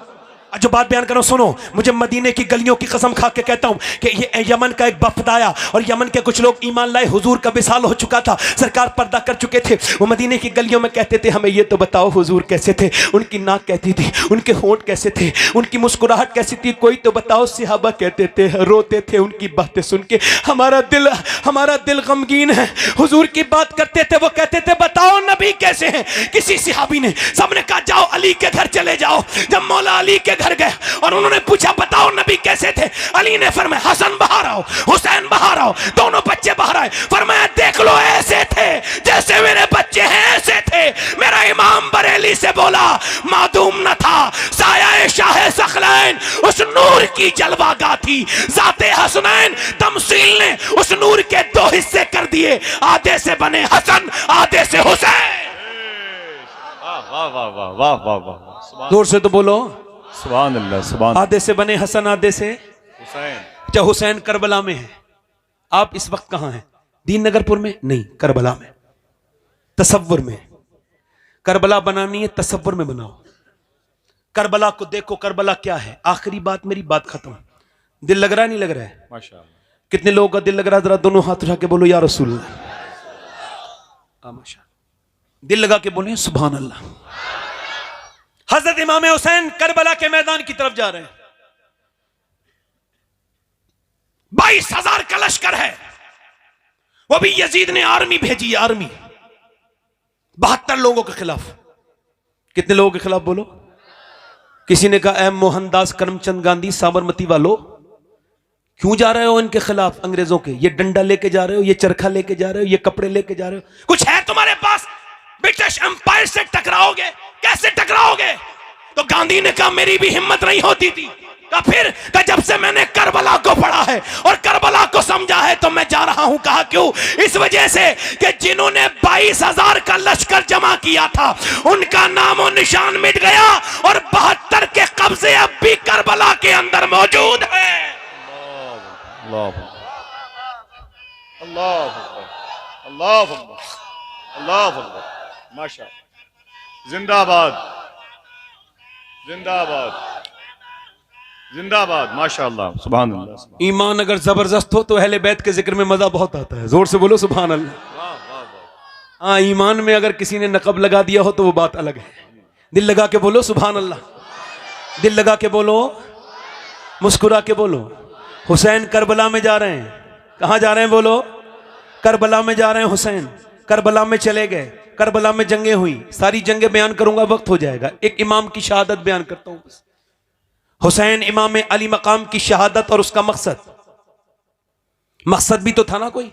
जो बात बयान कर रहा हूं सुनो, मुझे मदीने की गलियों की कसम खा के कहता हूं कि ये यमन का एक वफद आया और यमन के कुछ लोग ईमान लाए, हुजूर का विसाल हो चुका था, सरकार पर्दा कर चुके थे। वो मदीने की गलियों में कहते थे हमें ये तो बताओ हुजूर कैसे थे, उनकी नाक कैसी थी, उनके होंठ कैसे थे, उनकी मुस्कुराहट कैसी थी, कोई तो बताओ। सहाबा कहते थे, रोते थे उनकी बातें सुन के, हमारा दिल गमगीन है। हुजूर की बात करते थे, वो कहते थे बताओ नबी कैसे हैं। किसी सहाबी ने, सबने कहा जाओ अली के घर चले जाओ। जब मौला अली के घर गए और उन्होंने पूछा बताओ नबी कैसे थे, अली ने फरमाया हसन बाहर आओ, हुसैन बाहर आओ, दोनों बच्चे बाहर आए। फरमाया देख लो ऐसे थे जैसे मेरे बच्चे हैं, ऐसे थे। मेरा इमाम बरेली से बोला मादूम न था साया शाह सखलैन, उस नूर की जलवागाह थी जाते हसनैन। तमसील ने उस नूर के दो हिस्से कर दिए, आधे से बने हसन, आधे से हुसैन। वाह वाह वाह वाह वाह वाह, जोर से तो बोलो सुभान अल्लाह, सुभान। आधे से बने हसन, आधे से हुसैन। अच्छा, हुसैन करबला में है। आप इस वक्त कहां हैं? दीन नगरपुर में नहीं, करबला में, तसव्वुर में। करबला बनानी है, तसव्वुर में बनाओ। करबला को देखो, करबला क्या है। आखिरी बात, मेरी बात खत्म। दिल लग रहा है नहीं लग रहा है? माशाअल्लाह। कितने लोगों का दिल लग रहा है? जरा दोनों हाथ उठा के बोलो या रसूल अल्लाह। माशा, दिल लगा के बोले सुभान अल्लाह। हजरत इमाम हुसैन करबला के मैदान की तरफ जा रहे हैं। 22,000 का लश्कर है, वो भी यजीद ने आर्मी भेजी, आर्मी 72 लोगों के खिलाफ। कितने लोगों के खिलाफ बोलो? किसी ने कहा मोहनदास करमचंद गांधी साबरमती वालों, क्यों जा रहे हो इनके खिलाफ, अंग्रेजों के? ये डंडा लेके जा रहे हो, ये चरखा लेके जा रहे हो, ये कपड़े लेके जा रहे हो, कुछ है तुम्हारे पास? ब्रिटिश एम्पायर से टकराओगे, कैसे टकराओगे? तो गांधी ने कहा मेरी भी हिम्मत नहीं होती थी। कहा फिर? कहा जब से मैंने करबला को पढ़ा है और करबला को समझा है तो मैं जा रहा हूं। कहा क्यों? इस वजह से कि जिन्होंने 22,000 का लश्कर जमा किया था उनका नामो निशान मिट गया और 72 के कब्जे अब भी करबला के अंदर मौजूद है। अल्लाह अल्लाह अल्लाह अल्लाह, माशाअल्लाह। जिंदाबाद जिंदाबाद जिंदाबाद, माशाअल्लाह, सुभान अल्लाह। ईमान अगर जबरदस्त हो तो अहले बैत के जिक्र में मजा बहुत आता है। जोर से बोलो सुभान अल्लाह। हाँ, ईमान में अगर किसी ने नकब लगा दिया हो तो वो बात अलग है। दिल लगा के बोलो सुभान अल्लाह, दिल लगा के बोलो, मुस्कुरा के बोलो। हुसैन करबला में जा रहे हैं। कहां जा रहे हैं बोलो? करबला में जा रहे हैं हुसैन। करबला में चले गए, करबला में जंगें हुई, सारी जंगें बयान करूंगा, वक्त हो जाएगा। एक इमाम की शहादत बयान करता हूं बस। हुसैन इमाम अली मकाम की शहादत और उसका मकसद भी तो था ना कोई।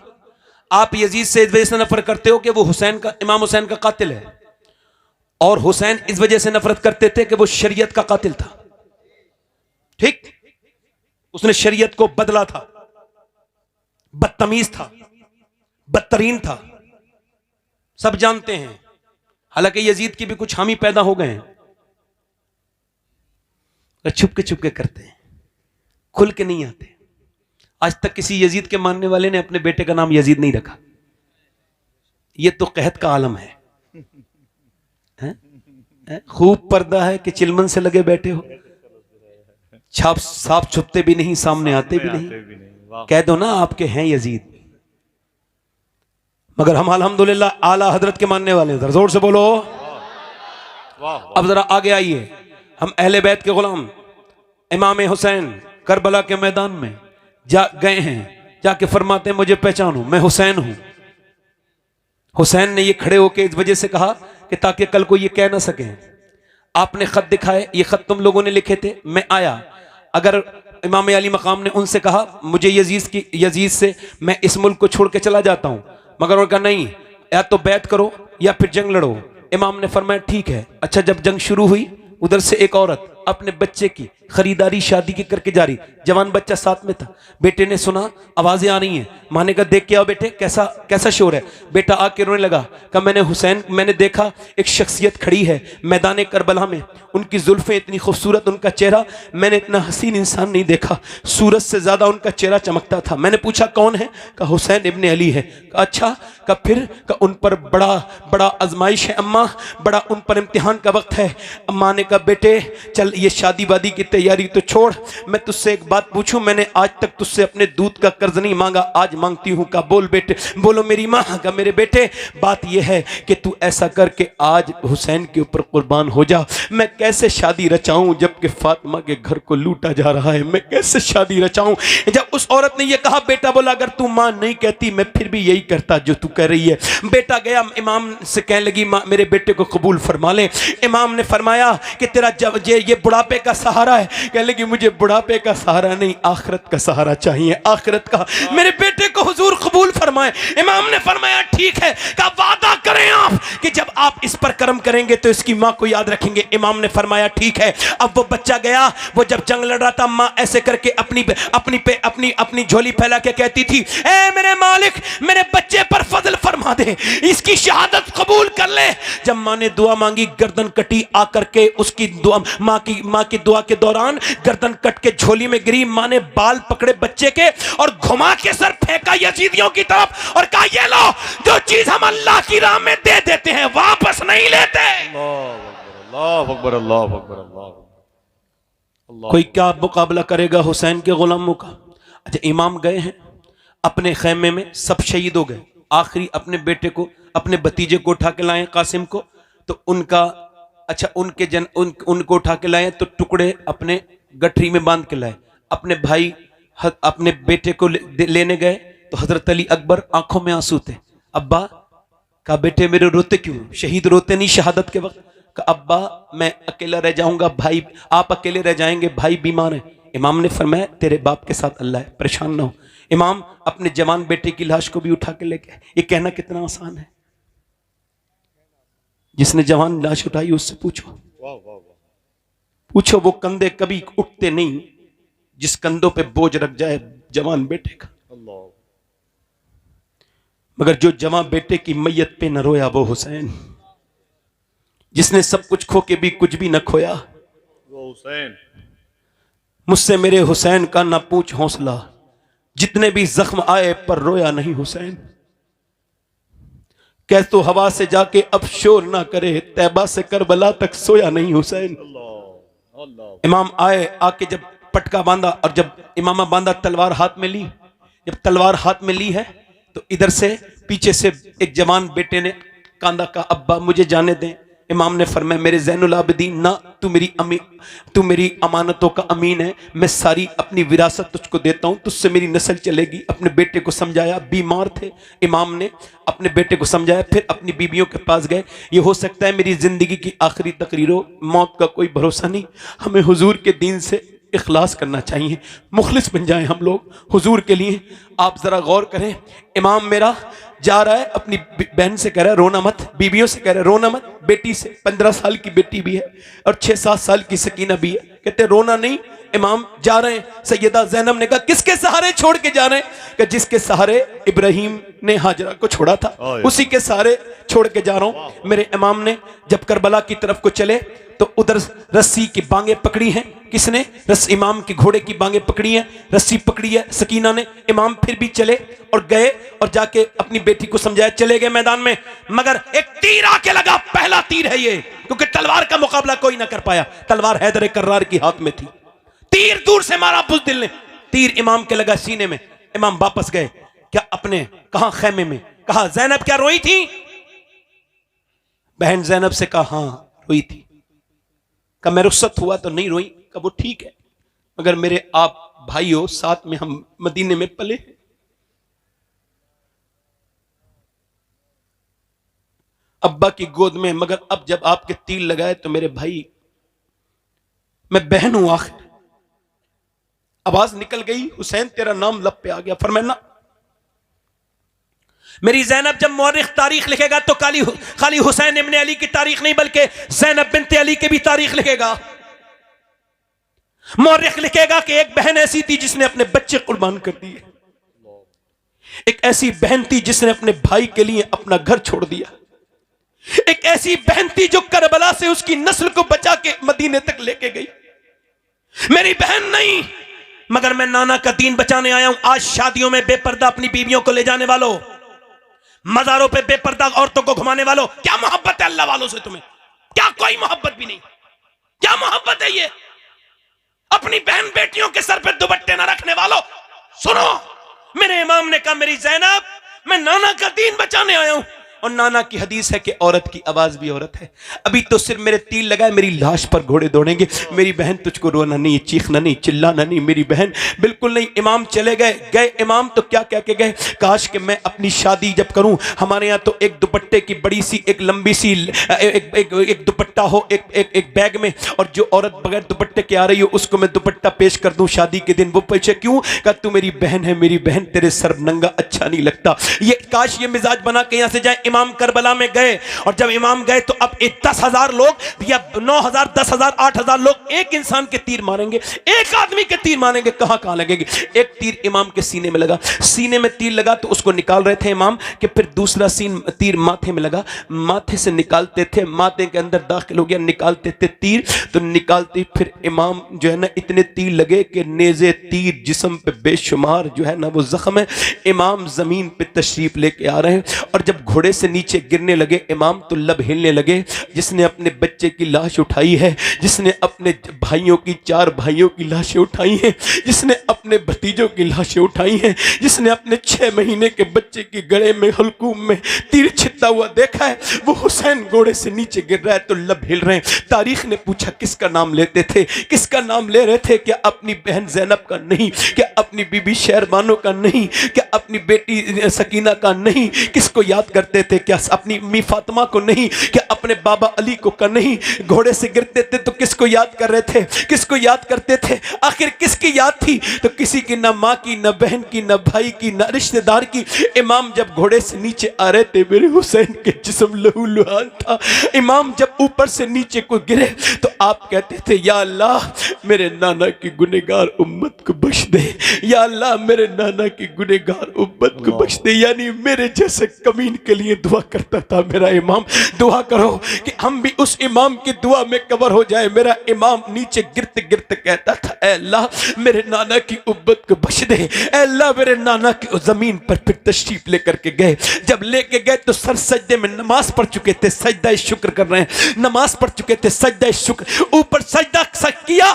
आप यजीद से इस वजह से नफरत करते हो कि वो हुसैन का, इमाम हुसैन का कातिल है, और हुसैन इस वजह से नफरत करते थे कि वो शरीयत का कातिल था। ठीक, उसने शरीयत को बदला था, बदतमीज था, बदतरीन था, सब जानते हैं। हालांकि यजीद की भी कुछ हामी पैदा हो गए हैं, छुपके छुपके करते हैं, खुल के नहीं आते। आज तक किसी यजीद के मानने वाले ने अपने बेटे का नाम यजीद नहीं रखा। यह तो कहत का आलम है, खूब पर्दा है कि चिलमन से लगे बैठे हो, छाप साफ छुपते भी नहीं, सामने आते भी नहीं। कह दो ना आपके हैं यजीद, मगर हम अल्हम्दुलिल्लाह आला हजरत के मानने वाले हैं। जोर से बोलो। अब जरा आगे आइए, हम अहले बैत के गुलाम इमाम हुसैन करबला के मैदान में जा गए हैं, जाके फरमाते हैं मुझे पहचानो, मैं हुसैन हूं। हुसैन ने ये खड़े होके इस वजह से कहा कि ताकि कल को ये कह ना सके आपने खत दिखाए, ये खत तुम लोगों ने लिखे थे, मैं आया। अगर इमाम अली मकाम ने उनसे कहा मुझे यजीद से मैं इस मुल्क को छोड़ के चला जाता हूं, मगर उन्होंने कहा नहीं, या तो बैत करो या फिर जंग लड़ो। इमाम ने फरमाया ठीक है। अच्छा, जब जंग शुरू हुई, उधर से एक औरत अपने बच्चे की खरीदारी शादी की करके जा रही, जवान बच्चा साथ में था। बेटे ने सुना आवाजें आ रही हैं, माँ ने कहा देख के आओ बेटे, कैसा कैसा शोर है। बेटा आके रोने लगा, कहा मैंने देखा एक शख्सियत खड़ी है मैदान करबला में, उनकी जुल्फें इतनी खूबसूरत, उनका चेहरा, मैंने इतना हसीन इंसान नहीं देखा, सूरज से ज्यादा उनका चेहरा चमकता था। मैंने पूछा कौन है, कहा हुसैन इब्ने अली है। कहा अच्छा, कहा फिर, कहा उन पर बड़ा बड़ा आजमाइश है अम्मा, बड़ा उन पर इम्तिहान का वक्त है। अम्मा ने कहा बेटे चल, ये शादी वादी की तैयारी तो छोड़, मैं तुझसे एक बात पूछूं, मैंने आज तक तुझसे अपने दूध का कर्ज नहीं मांगा, आज मांगती हूं। का बोल बेटे, बोलो मेरी माँ। का मेरे बेटे बात यह है कि तू ऐसा करके आज हुसैन के ऊपर कुर्बान हो जा। मैं कैसे शादी रचाऊं जबकि फातिमा के घर को लूटा जा रहा है, मैं कैसे शादी रचाऊं। जब उस औरत ने यह कहा, बेटा बोला अगर तू मां नहीं कहती मैं फिर भी यही करता जो तू कह रही है। बेटा गया इमाम से कहने लगी मां मेरे बेटे को कबूल फरमा ले। इमाम ने फरमाया कि तेरा जब ये बुढ़ापे का सहारा है। कहने लगी मुझे बुढ़ापे का सहारा नहीं, आखिरत का सहारा चाहिए, आखिरत का। मेरे बेटे को हुजूर कबूल फरमाए। इमाम ने फरमाया ठीक है, का वादा करें आप कि जब आप इस पर कर्म करेंगे तो इसकी मां को याद रखेंगे। इमाम ने फरमाया ठीक है। अब वो बच्चा गया, वो जब जंग लड़ रहा था, मां ऐसे करके अपनी झोली फैला के कहती थी, ए मेरे मालिक मेरे बच्चे पर फजल फरमा दे, इसकी शहादत कबूल कर ले। जब मां ने दुआ मांगी, गर्दन कटी, आकर के उसकी दुआ, मां की दुआ के दौरान गर्दन कट के झोली में गिरी। मां ने बाल पकड़े बच्चे के और घुमा के सर फेंका यजीदियों की तरफ और कहा ये लो, जो चीज हम अल्लाह की राह में दे देते हैं वापस नहीं लेते। अल्लाह अकबर, अल्लाह अकबर, अल्लाह अकबर। कोई क्या मुकाबला करेगा हुसैन के गुलामों का। अच्छा, इमाम गए हैं अपने खेमे में, सब शहीद हो गए, आखिरी अपने बेटे को, अपने भतीजे को उठा के लाए कासिम को, तो उनका अच्छा उनको उठा के लाए तो टुकड़े अपने गठरी में बांध के लाए। अपने भाई अपने बेटे को लेने गए तो हजरत अली अकबर आंखों में आंसू थे। अब्बा, कहा बेटे मेरे रोते क्यों, शहीद रोते नहीं शहादत के वक्त। कहा अब्बा मैं अकेला रह जाऊंगा, भाई आप अकेले रह जाएंगे, भाई बीमार है। इमाम ने फरमाया तेरे बाप के साथ अल्लाह है, परेशान ना हो। इमाम अपने जवान बेटे की लाश को भी उठा के लेके, ये कहना कितना आसान है, जिसने जवान लाश उठाई उससे पूछो, पूछो वो कंधे कभी उठते नहीं जिस कंधों पे बोझ रख जाए जवान बेटे का। मगर जो जवान बेटे की मैयत पे न रोया वो हुसैन, जिसने सब कुछ खो के भी कुछ भी न खोया वो हुसैन। मुझसे मेरे हुसैन का ना पूछ हौसला, जितने भी जख्म आए पर रोया नहीं हुसैन। कह तो हवा से जाके अब शोर ना करे, तैबा से करबला तक सोया नहीं हुसैन। इमाम आए, आके जब पटका बांधा और जब इमामा बांधा, तलवार हाथ में ली। जब तलवार हाथ में ली है तो इधर से पीछे से एक जवान बेटे ने कांदा का, अब्बा मुझे जाने दें। इमाम ने फरमाया मेरे ज़ैनुल आबिदीन ना, तू मेरी अमानतों का अमीन है, मैं सारी अपनी विरासत तुझको देता हूं, तुझसे मेरी नस्ल चलेगी। अपने बेटे को समझाया, बीमार थे, इमाम ने अपने बेटे को समझाया, फिर अपनी बीबियों के पास गए। ये हो सकता है मेरी जिंदगी की आखिरी तकरीर हो, मौत का कोई भरोसा नहीं, हमें हुजूर के दीन से इखलास करना चाहिए, मुखलिस बन जाएं हम लोग हुजूर के लिए। आप जरा गौर करें, इमाम मेरा जा रहा है, अपनी बहन से कह रहा है रोना मत, बीबियों से कह रहा है रोना मत, बेटी से 15 साल की बेटी भी है और 6-7 साल की सकीना भी है, कहते रोना नहीं। इमाम जा रहे हैं। सैयदा ज़ैनब ने कहा किसके सहारे छोड़ के जा रहे हैं, कि जिसके सहारे इब्राहिम ने हाजरा को छोड़ा था उसी के सहारे छोड़ के जा रहा हूं। मेरे इमाम ने जब करबला की तरफ को चले तो उधर रस्सी की बांगे पकड़ी हैं, किसने, इमाम के घोड़े की बांगे पकड़ी हैं, रस्सी पकड़ी है सकीना ने। इमाम फिर भी चले और गए और जाके अपनी बेटी को समझाया, चले गए मैदान में, मगर एक तीर आके लगा, पहला तीर है ये, क्योंकि तलवार का मुकाबला कोई ना कर पाया, तलवार हैदर कर्रार की हाथ में थी। तीर दूर से मारा बुज़दिल ने, तीर इमाम के लगा सीने में। इमाम वापस गए, क्या अपने कहा खेमे में, कहा ज़ैनब क्या रोई थी, बहन ज़ैनब से कहा हां रोई थी। कहा मैं रुखसत हुआ तो नहीं रोई, कहा वो ठीक है, मगर मेरे आप भाई हो, साथ में हम मदीने में पले हैं। अब्बा की गोद में, मगर अब जब आपके तीर लगाए तो मेरे भाई मैं बहन हूं आखिर। आवाज निकल गई, हुसैन तेरा नाम लब पे आ गया। फरमाया मेरी ज़ैनब जब मौरिख तारीख लिखेगा तो खाली हुसैन इब्न अली की तारीख नहीं बल्कि ज़ैनब बिन्ते अली की भी तारीख लिखेगा। मौरिख लिखेगा कि एक बहन ऐसी थी जिसने अपने बच्चे कुर्बान कर दिए, एक ऐसी बहन थी जिसने अपने भाई के लिए अपना घर छोड़ दिया, एक ऐसी बहन थी जो करबला से उसकी नस्ल को बचा के मदीने तक लेके गई। मेरी बहन नहीं, मगर मैं नाना का दीन बचाने आया हूं। आज शादियों में बेपर्दा अपनी बीवियों को ले जाने वालों, मजारों पे बेपर्दा औरतों को घुमाने वालों, क्या मोहब्बत है अल्लाह वालों से तुम्हें? क्या कोई मोहब्बत भी नहीं? क्या मोहब्बत है ये? अपनी बहन बेटियों के सर पे दुपट्टे ना रखने वालों, सुनो, मेरे इमाम ने कहा मेरी ज़ैनब मैं नाना का दीन बचाने आया हूं। और नाना की हदीस है कि औरत की आवाज भी औरत है। अभी तो सिर्फ मेरे तीर लगाए मेरी लाश पर घोड़े दौड़ेंगे। मेरी बहन तुझको रोना नहीं, चीखना नहीं, चिल्लाना नहीं, मेरी बहन बिल्कुल नहीं। इमाम चले गए इमाम तो क्या कह के गए, काश कि मैं अपनी शादी जब करूं, हमारे यहाँ तो एक दुपट्टे की बड़ी सी एक लंबी सी एक दुपट्टा हो एक बैग में, और जो औरत बगैर दुपट्टे के आ रही हो उसको मैं दुपट्टा पेश कर दूं शादी के दिन। वो पूछे क्यों? कहा तू मेरी बहन है, मेरी बहन तेरे सर नंगा अच्छा नहीं लगता। ये काश ये मिजाज बना के यहाँ से जाए। इमाम करबला में गए, और जब इमाम गए तो अब 10,000 लोग या 9,000 10,000 8,000 लोग एक इंसान के तीर मारेंगे, एक आदमी के तीर मारेंगे। कहां लगेंगे? एक तीर इमाम के सीने में लगा, सीने में तीर लगा तो उसको निकाल रहे थे इमाम कि फिर दूसरा तीर माथे में लगा, माथे से निकालते थे, माथे के अंदर दाखिल हो गया, निकालते थे तीर तो निकालते फिर इमाम जो है ना इतने तीर लगे कि नेज़े तीर जिस्म पे बेशुमार जो है ना वो जख्म है। इमाम जमीन पे तशरीफ लेके आ रहे हैं, और जब घोड़े से नीचे गिरने लगे इमाम तो लब हिलने लगे। जिसने अपने बच्चे की लाश उठाई है, जिसने अपने भाइयों की 4 भाइयों की लाशें उठाई हैं, जिसने अपने भतीजों की लाशें उठाई हैं, जिसने अपने 6 महीने के बच्चे की गले में हलकूम में तीर छिदता हुआ देखा है, वो हुसैन घोड़े से नीचे गिर रहा है तो लब हिल रहे हैं। तारीख ने पूछा किसका नाम लेते थे, किसका नाम ले रहे थे? क्या अपनी बहन ज़ैनब का नहीं? क्या अपनी बीबी शहरबानो का नहीं? क्या अपनी बेटी सकीना का नहीं? किसको याद करते थे? क्या अपनी अम्मी फातिमा को नहीं? क्या अपने बाबा अली को का नहीं? घोड़े से गिरते थे तो किसको याद कर रहे थे? किसको याद करते थे? आखिर किसकी याद थी? तो किसी की, ना माँ की, ना बहन की, ना भाई की, ना रिश्तेदार की। इमाम जब घोड़े से नीचे आ रहे थे मेरे हुसैन के जिस्म लहूलुहान था। इमाम जब ऊपर से नीचे को गिरे तो आप कहते थे या अल्लाह मेरे नाना की गुनहगार उम्मत को बख्श दे, या अल्लाह मेरे नाना की गुनहगार उम्मत को बख्श दे। यानी मेरे जैसे कमीन के लिए दुआ करता था मेरा इमाम। दुआ करो कि हम भी उस इमाम की दुआ में कवर हो जाए। मेरा इमाम नीचे गिरते गिरते कहता था ऐ अल्लाह मेरे नाना की उम्मत को बख्श दे, ऐ अल्लाह मेरे नाना की। जमीन पर फिर तशरीफ लेकर के गए, जब लेके गए तो सर सजदे में, नमाज पढ़ चुके थे, सजदा शुक्र कर रहे हैं, नमाज पढ़ चुके थे, सजदा शुक्र, ऊपर सजदा किया,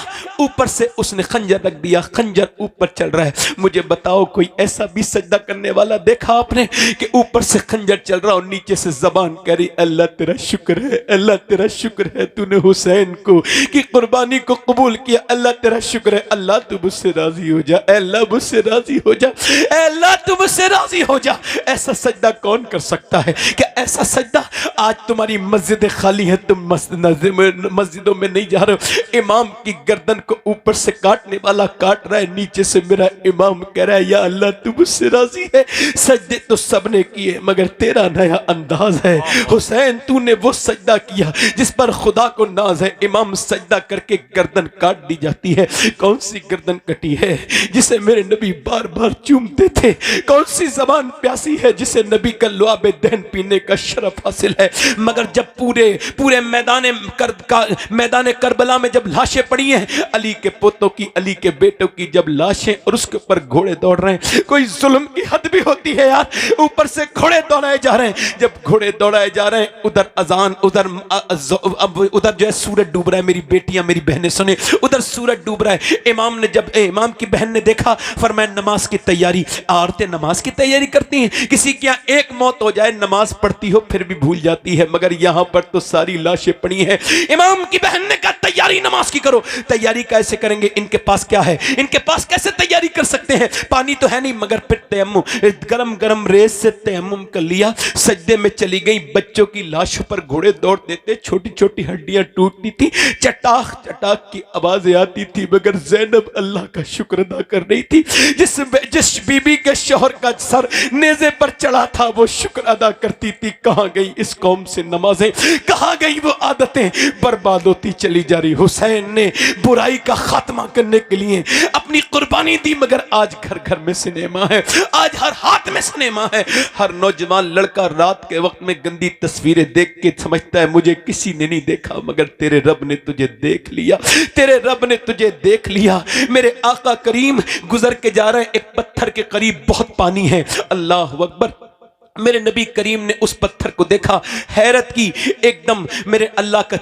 ऊपर से उसने खंजर रख दिया, खंजर ऊपर चल रहा है। मुझे बताओ कोई ऐसा भी सजदा करने वाला देखा आपने कि ऊपर से खंजर चल रहा और नीचे से जबान करी अल्लाह तेरा शुक्र है, अल्लाह तेरा शुक्र है, तूने हुसैन को की कुर्बानी को कबूल किया, अल्लाह तेरा शुक्र है, अल्लाह तू मुझसे राजी हो जा, अल्लाह मुझसे राजी हो जा, अल्लाह तू मुझसे राजी हो जा। ऐसा सजदा कौन कर सकता है? क्या ऐसा सजदा? आज तुम्हारी मस्जिदें खाली हैं, तुम मस्जिदों में नहीं जा रहे हो। इमाम की गर्दन को ऊपर से काटने वाला काट रहा है, नीचे से मेरा इमाम कह रहा है या अल्लाह तू मुझसे राजी है। सजदे तो सबने किए मगर तेरा नया अंदाज है हुसैन, तूने वो सजदा किया जिस पर खुदा को नाज है। इमाम सजदा करके गर्दन काट दी जाती है। कौन सी गर्दन कटी है जिसे मेरे नबी बार बार चूमते थे? कौन सी जबान प्यासी है जिसे नबी का लुआबे दहन पीने का शरफ हासिल है? मगर जब पूरे मैदान करबला में जब लाशें पड़ी हैं, अली के पोतों की, अली के बेटों की जब लाशें, और उसके ऊपर घोड़े दौड़ रहे हैं, कोई जुल्म की हद भी होती है यार। ऊपर से घोड़े दौड़ाए जा रहे हैं, जब घोड़े दौड़ाए जा रहे हैं उधर अजान, उधर जो है सूरज डूब रहा है। मेरी बेटियां मेरी बहनें सुने, उधर सूरज डूब रहा है। इमाम ने जब इमाम की बहन ने देखा, फरमाया नमाज की तैयारी। औरतें नमाज की तैयारी करती हैं, किसी की यहाँ एक मौत हो जाए नमाज पढ़ती हो फिर भी भूल जाती है, मगर यहाँ पर तो सारी लाशें पड़ी हैं। इमाम की बहन ने कहा तैयारी नमाज की करो। तैयारी कैसे करेंगे? इनके पास क्या है? इनके पास कैसे तैयारी कर सकते हैं? पानी तो है नहीं, मगर फिर तयम्मुम, गरम गरम रेत से तयम्मुम कर लिया, सजदे में चली गई। बच्चों की लाशों पर घोड़े दौड़ते थे, छोटी छोटी हड्डियां टूटती थी, चटाख चटाख की आवाजें आती थी, मगर ज़ैनब अल्लाह का शुक्र अदा कर रही थी। जिस बीबी के शौहर का सर नेज़े पर चढ़ा था वो शुक्र अदा करती थी। कहां गई इस कौम से नमाजें, कहां गई वो आदतें, बर्बाद होती चली जा रही। हुसैन ने बुराई का खात्मा करने के लिए अपनी कुर्बानी दी, मगर आज घर घर में सिनेमा है, आज हर हाथ में सिनेमा है। हर नौजवान लड़का रात के वक्त में गंदी तस्वीरें देख के समझता है मुझे किसी ने नहीं देखा, मगर तेरे रब ने तुझे देख लिया, तेरे रब ने तुझे देख लिया। मेरे आका करीम गुजर के जा रहे हैं, एक पत्थर के करीब बहुत पानी है, अल्लाह अकबर। मेरे नबी करीम ने उस पत्थर को देखा, हैरत की, एकदम मेरे अल्लाह की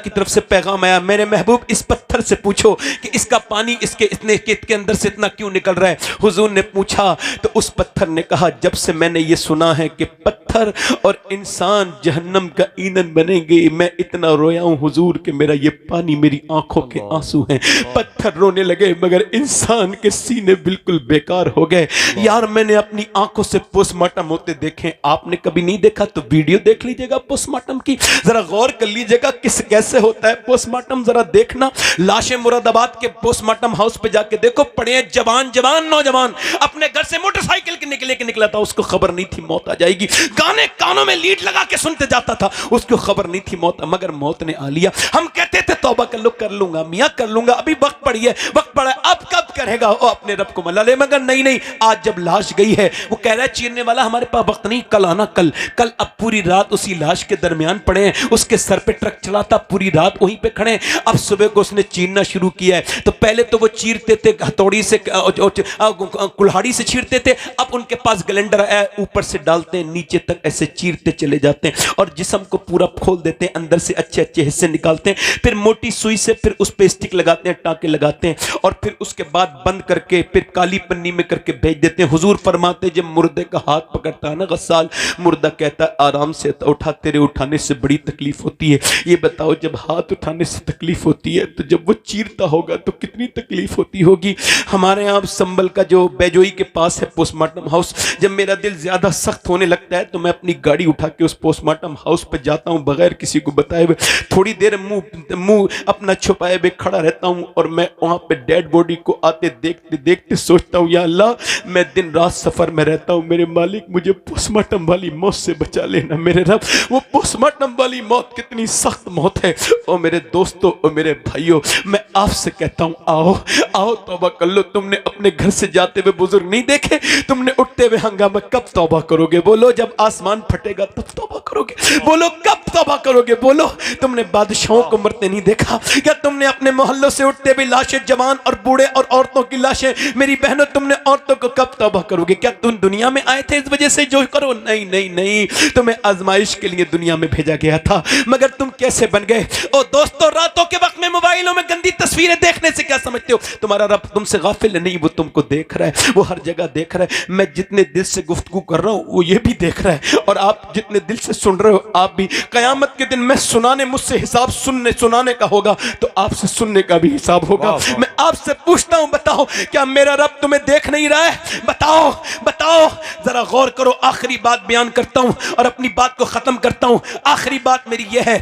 तरफ से पैगाम आया, मेरे महबूब इस पत्थर से पूछो कि इसका पानी इसके अंदर से इतना क्यों निकल रहा है। हुजूर ने पूछा तो उस पत्थर ने कहा, जब से मैंने ये सुना है कि पत्थर और इंसान जहन्नम का ईंधन बनेंगे, मैं इतना रोया हूं हुजूर कि मेरा ये पानी मेरी आंखों के आंसू हैं। पत्थर रोने लगे, मगर इंसान के सीने बिल्कुल बेकार हो गए। यार मैंने अपनी आंखों से पोस्टमार्टम होते देखे, आपने कभी नहीं देखा तो वीडियो देख लीजिएगा पोस्टमार्टम की, जरा गौर कर लीजिएगा कैसे होता है पोस्टमार्टम, जरा देखना। लाशें मुरादाबाद के पोस्टमार्टम हाउस पे जाके देखो, पड़े हैं जवान नौजवान, अपने घर से मोटरसाइकिल के निकला था, उसको खबर नहीं थी मौत आ जाएगी, गाने कानों में लीड लगा के सुनते जाता था, उसको खबर नहीं थी मौत, मगर मौत ने आ लिया। हम कहते थे तौबा कर लूंगा मियां, कर लूंगा, अभी वक्त पड़ी है, वक्त पड़ा है, अब कब करेगा, वो अपने रब को मना ले, मगर नहीं, आज जब लाश गई है, वो कह रहा है चीरने वाला हमारे पास वक्त नहीं, कल आना, कल। अब पूरी रात उसी लाश के दरमियान पड़े हैं, उसके सर पे ट्रक चला था, पूरी रात वहीं पे खड़े हैं। अब सुबह को उसने चीरना शुरू किया है, तो पहले तो वो चीरते थे हथौड़ी से, कुल्हाड़ी से चीरते थे, अब उनके पास ग्लेंडर है, ऊपर से डालते हैं, नीचे तक ऐसे चीरते चले जाते हैं, और जिस्म को पूरा खोल देते हैं, अंदर से अच्छे अच्छे हिस्से निकालते हैं, फिर मोटी सुई से फिर उस पे स्टिक लगाते हैं, टाके लगाते हैं, और फिर उसके बाद बंद करके फिर काली पन्नी में करके भेज देते हैं। हुजूर फरमाते जब मुर्दे का हाथ पकड़ता है ना गस्साल, मुर्दा कहता है आराम से उठा, तेरे उठाने से बड़ी तकलीफ होती है। ये बताओ जब हाथ उठाने से तकलीफ होती है तो जब वो चीरता होगा तो कितनी तकलीफ होती होगी। हमारे यहाँ संभल का जो बैजोई के पास है पोस्टमार्टम हाउस, जब मेरा दिल ज्यादा सख्त होने लगता है तो मैं अपनी गाड़ी उठा के उस पोस्टमार्टम हाउस पर जाता हूँ, बगैर किसी को बताए हुए, थोड़ी देर मुंह अपना छुपाए हुए खड़ा रहता हूँ, और मैं वहां पे डेड बॉडी को आते देखते देखते सोचता हूँ, या अल्लाह मैं दिन रात सफर में रहता हूँ, मेरे मालिक मुझे पोस्टमार्टम वाली मौत से बचा लेना मेरे रब। वो पोस्टमार्टम वाली मौत कितनी सख्त मौत है। और मेरे दोस्तों और मेरे भाइयों, मैं आपसे कहता हूँ आओ तौबा कर लो। तुमने अपने घर से जाते हुए बुजुर्ग नहीं देखे, तुमने उठते हुए हंगामा, कब तौबा करोगे? बोलो जब आसमान फटेगा तब तौबा करोगे? बोलो कब तौबा करोगे? बोलो तुमने बादशाहों को मरते नहीं देखा क्या? तुमने अपने मोहल्लों से उठते हुए लाशें, जवान और बूढ़े और औरतों की लाशें, मेरी बहनों तुमने औरतों को कब तौबा करोगे? क्या तुम दुनिया में आए थे इस वजह से जो करो? नहीं, तुम्हें आजमाइश के लिए दुनिया में भेजा गया था, मगर तुम कैसे बन गए? ओ दोस्तों, रातों के वक्त में मोबाइलों में गंदी तस्वीरें देखने से क्या समझते हो? तुम्हारा रब तुमसे गाफिल नहीं, वो तुमको देख रहा है, वो हर जगह देख रहा है। मैं जितने दिल से गुफ्तगू कर रहा हूं वो ये भी देख रहा है, और आप जितने दिल से सुन रहे हो आप भी। कयामत के दिन मैं मुझसे हिसाब सुनाने का होगा तो आपसे सुनने का भी हिसाब होगा। मैं आपसे पूछता हूं, बताओ क्या मेरा रब तुम्हें देख नहीं रहा है? बताओ जरा गौर करो। आखिरी बात बयान करता हूं और अपनी बात को खत्म करता हूं। आखिरी बात मेरी यह है,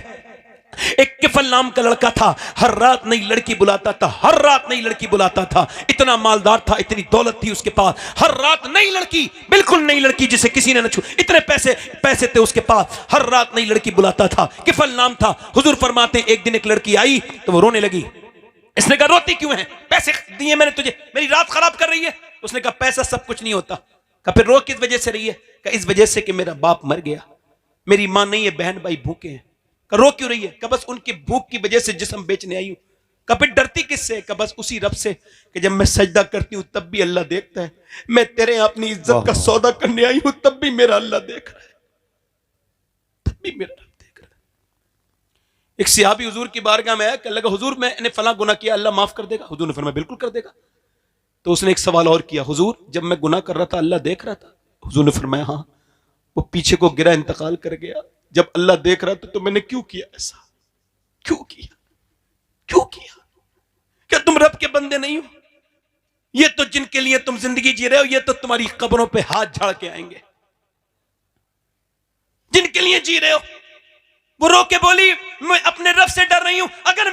एक किफल नाम का लड़का था, हर रात नई लड़की बुलाता था, इतना मालदार था, इतनी दौलत थी उसके पास, हर रात नई लड़की, बिल्कुल नई लड़की जिसे किसी ने न छू, इतने पैसे थे उसके पास, हर रात नई लड़की बुलाता था, किफल नाम था। हुजूर फरमाते एक दिन एक लड़की आई तो वो रोने लगी। इसने कहा रोती क्यों है? पैसे दिए मैंने तुझे, मेरी रात खराब कर रही है। उसने कहा पैसा सब कुछ नहीं होता। कहा फिर रो किस वजह से रही है? कहा इस वजह से कि मेरा बाप मर गया, मेरी मां नहीं है, बहन भाई भूखे हैं। कहा रो क्यों रही है? कहा बस उनकी भूख की वजह से जिस्म बेचने आई हूं। कहा फिर डरती किससे? कहा बस उसी रब से कि जब मैं सजदा करती हूं तब भी अल्लाह देखता है, मैं तेरे यहां अपनी इज्जत का सौदा करने आई हूं तब भी मेरा अल्लाह देख रहा है, तब भी मेरा रब देख रहा है। एक सहाबी हुजूर की बारगाह में आया, कहने लगा हुजूर मैंने फलां गुनाह किया, अल्लाह माफ कर देगा? हुजूर ने फरमाया बिल्कुल कर देगा। तो उसने एक सवाल और किया, हुजूर जब मैं गुनाह कर रहा था अल्लाह देख रहा था? हुजूर ने फरमाया हाँ। वो पीछे को गिरा, इंतकाल कर गया। जब अल्लाह देख रहा था तो मैंने क्यों किया ऐसा? क्यों किया? क्या तुम रब के बंदे नहीं हो? ये तो जिनके लिए तुम जिंदगी जी रहे हो, ये तो तुम्हारी कब्रों पे हाथ झाड़ के आएंगे। जिनके लिए जी रहे हो। वो रो के बोली, मैं अपने रब से डर रही हूं, अगर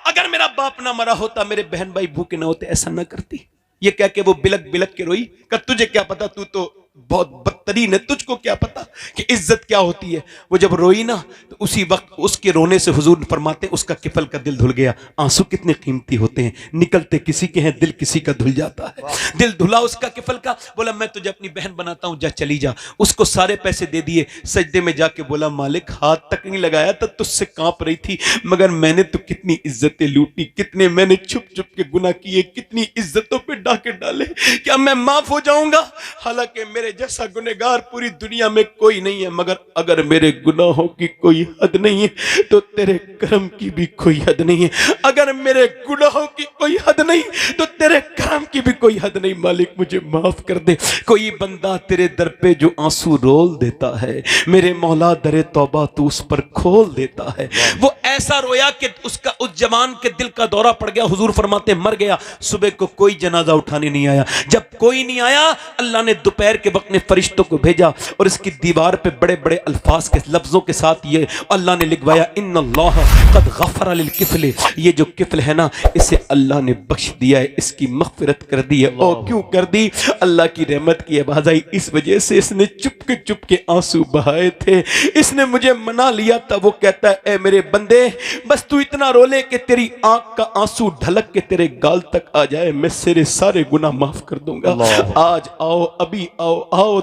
अगर मेरा बाप ना मरा होता, मेरे बहन भाई भूखे ना होते, ऐसा ना करती। ये कह के वो बिलक बिलक के रोई। कर तुझे क्या पता, तू तो बहुत बदतरीन है, तुझको क्या पता कि इज्जत क्या होती है। वो जब रोई ना तो उसी वक्त उसके रोने से हुजूर फरमाते उसका किफल का दिल धुल गया। आंसू कितने कीमती होते हैं, निकलते किसी के हैं, दिल किसी का धुल जाता है। दिल धुला उसका किफल का। बोला मैं तुझे अपनी बहन बनाता हूं, जा चली जा। उसको सारे पैसे दे दिए। सजदे में जाके बोला मालिक हाथ तक नहीं लगाया था, तुझसे कांप रही थी, मगर मैंने तो कितनी इज्जतें लूटी, कितने मैंने छुप छुप के गुनाह किए, कितनी इज्जतों पे डाके डाले। क्या मैं माफ हो जाऊंगा? हालांकि मेरे जैसा गुनहगार पूरी दुनिया में कोई नहीं है, मगर अगर मेरे गुनाहों की कोई हद नहीं है तो तेरे करम की भी कोई हद नहीं है। अगर मेरे गुनाहों की कोई हद नहीं तो तेरे करम की भी कोई हद नहीं। मालिक मुझे माफ कर दे। कोई बंदा तेरे दर पे जो आंसू रोल देता है, मेरे मौला दरे तौबा तू उस पर खोल देता है। वो ऐसा रोया कि उसका उस जवान के दिल का दौरा पड़ गया। हुजूर फरमाते मर गया। सुबह को कोई जनाजा उठाने नहीं आया। जब कोई नहीं आया, अल्लाह ने दोपहर के वक्त ने फरिश्तों को भेजा और इसकी दीवार पे बड़े बड़े अल्फाज के लफ्जों के साथ ये अल्लाह ने लिखवाया, इन्नल्लाह क़द गफ़रा लिल किफ़ल। ये जो किफल है ना, इसे अल्लाह ने बख्श दिया है, इसकी मग़फ़िरत कर दी है। और क्यों कर दी? अल्लाह की रहमत की आवाज़ आई, इस वजह से इसने चुप के आंसू बहाए थे। इसने मुझे मना लिया था। वो कहता है ए मेरे बंदे, बस तू इतना रो ले कि तेरी आंख का आंसू ढलक के तेरे गाल तक आ जाए, मैं तेरे सारे गुनाह माफ कर दूंगा। आज आओ, अभी आओ।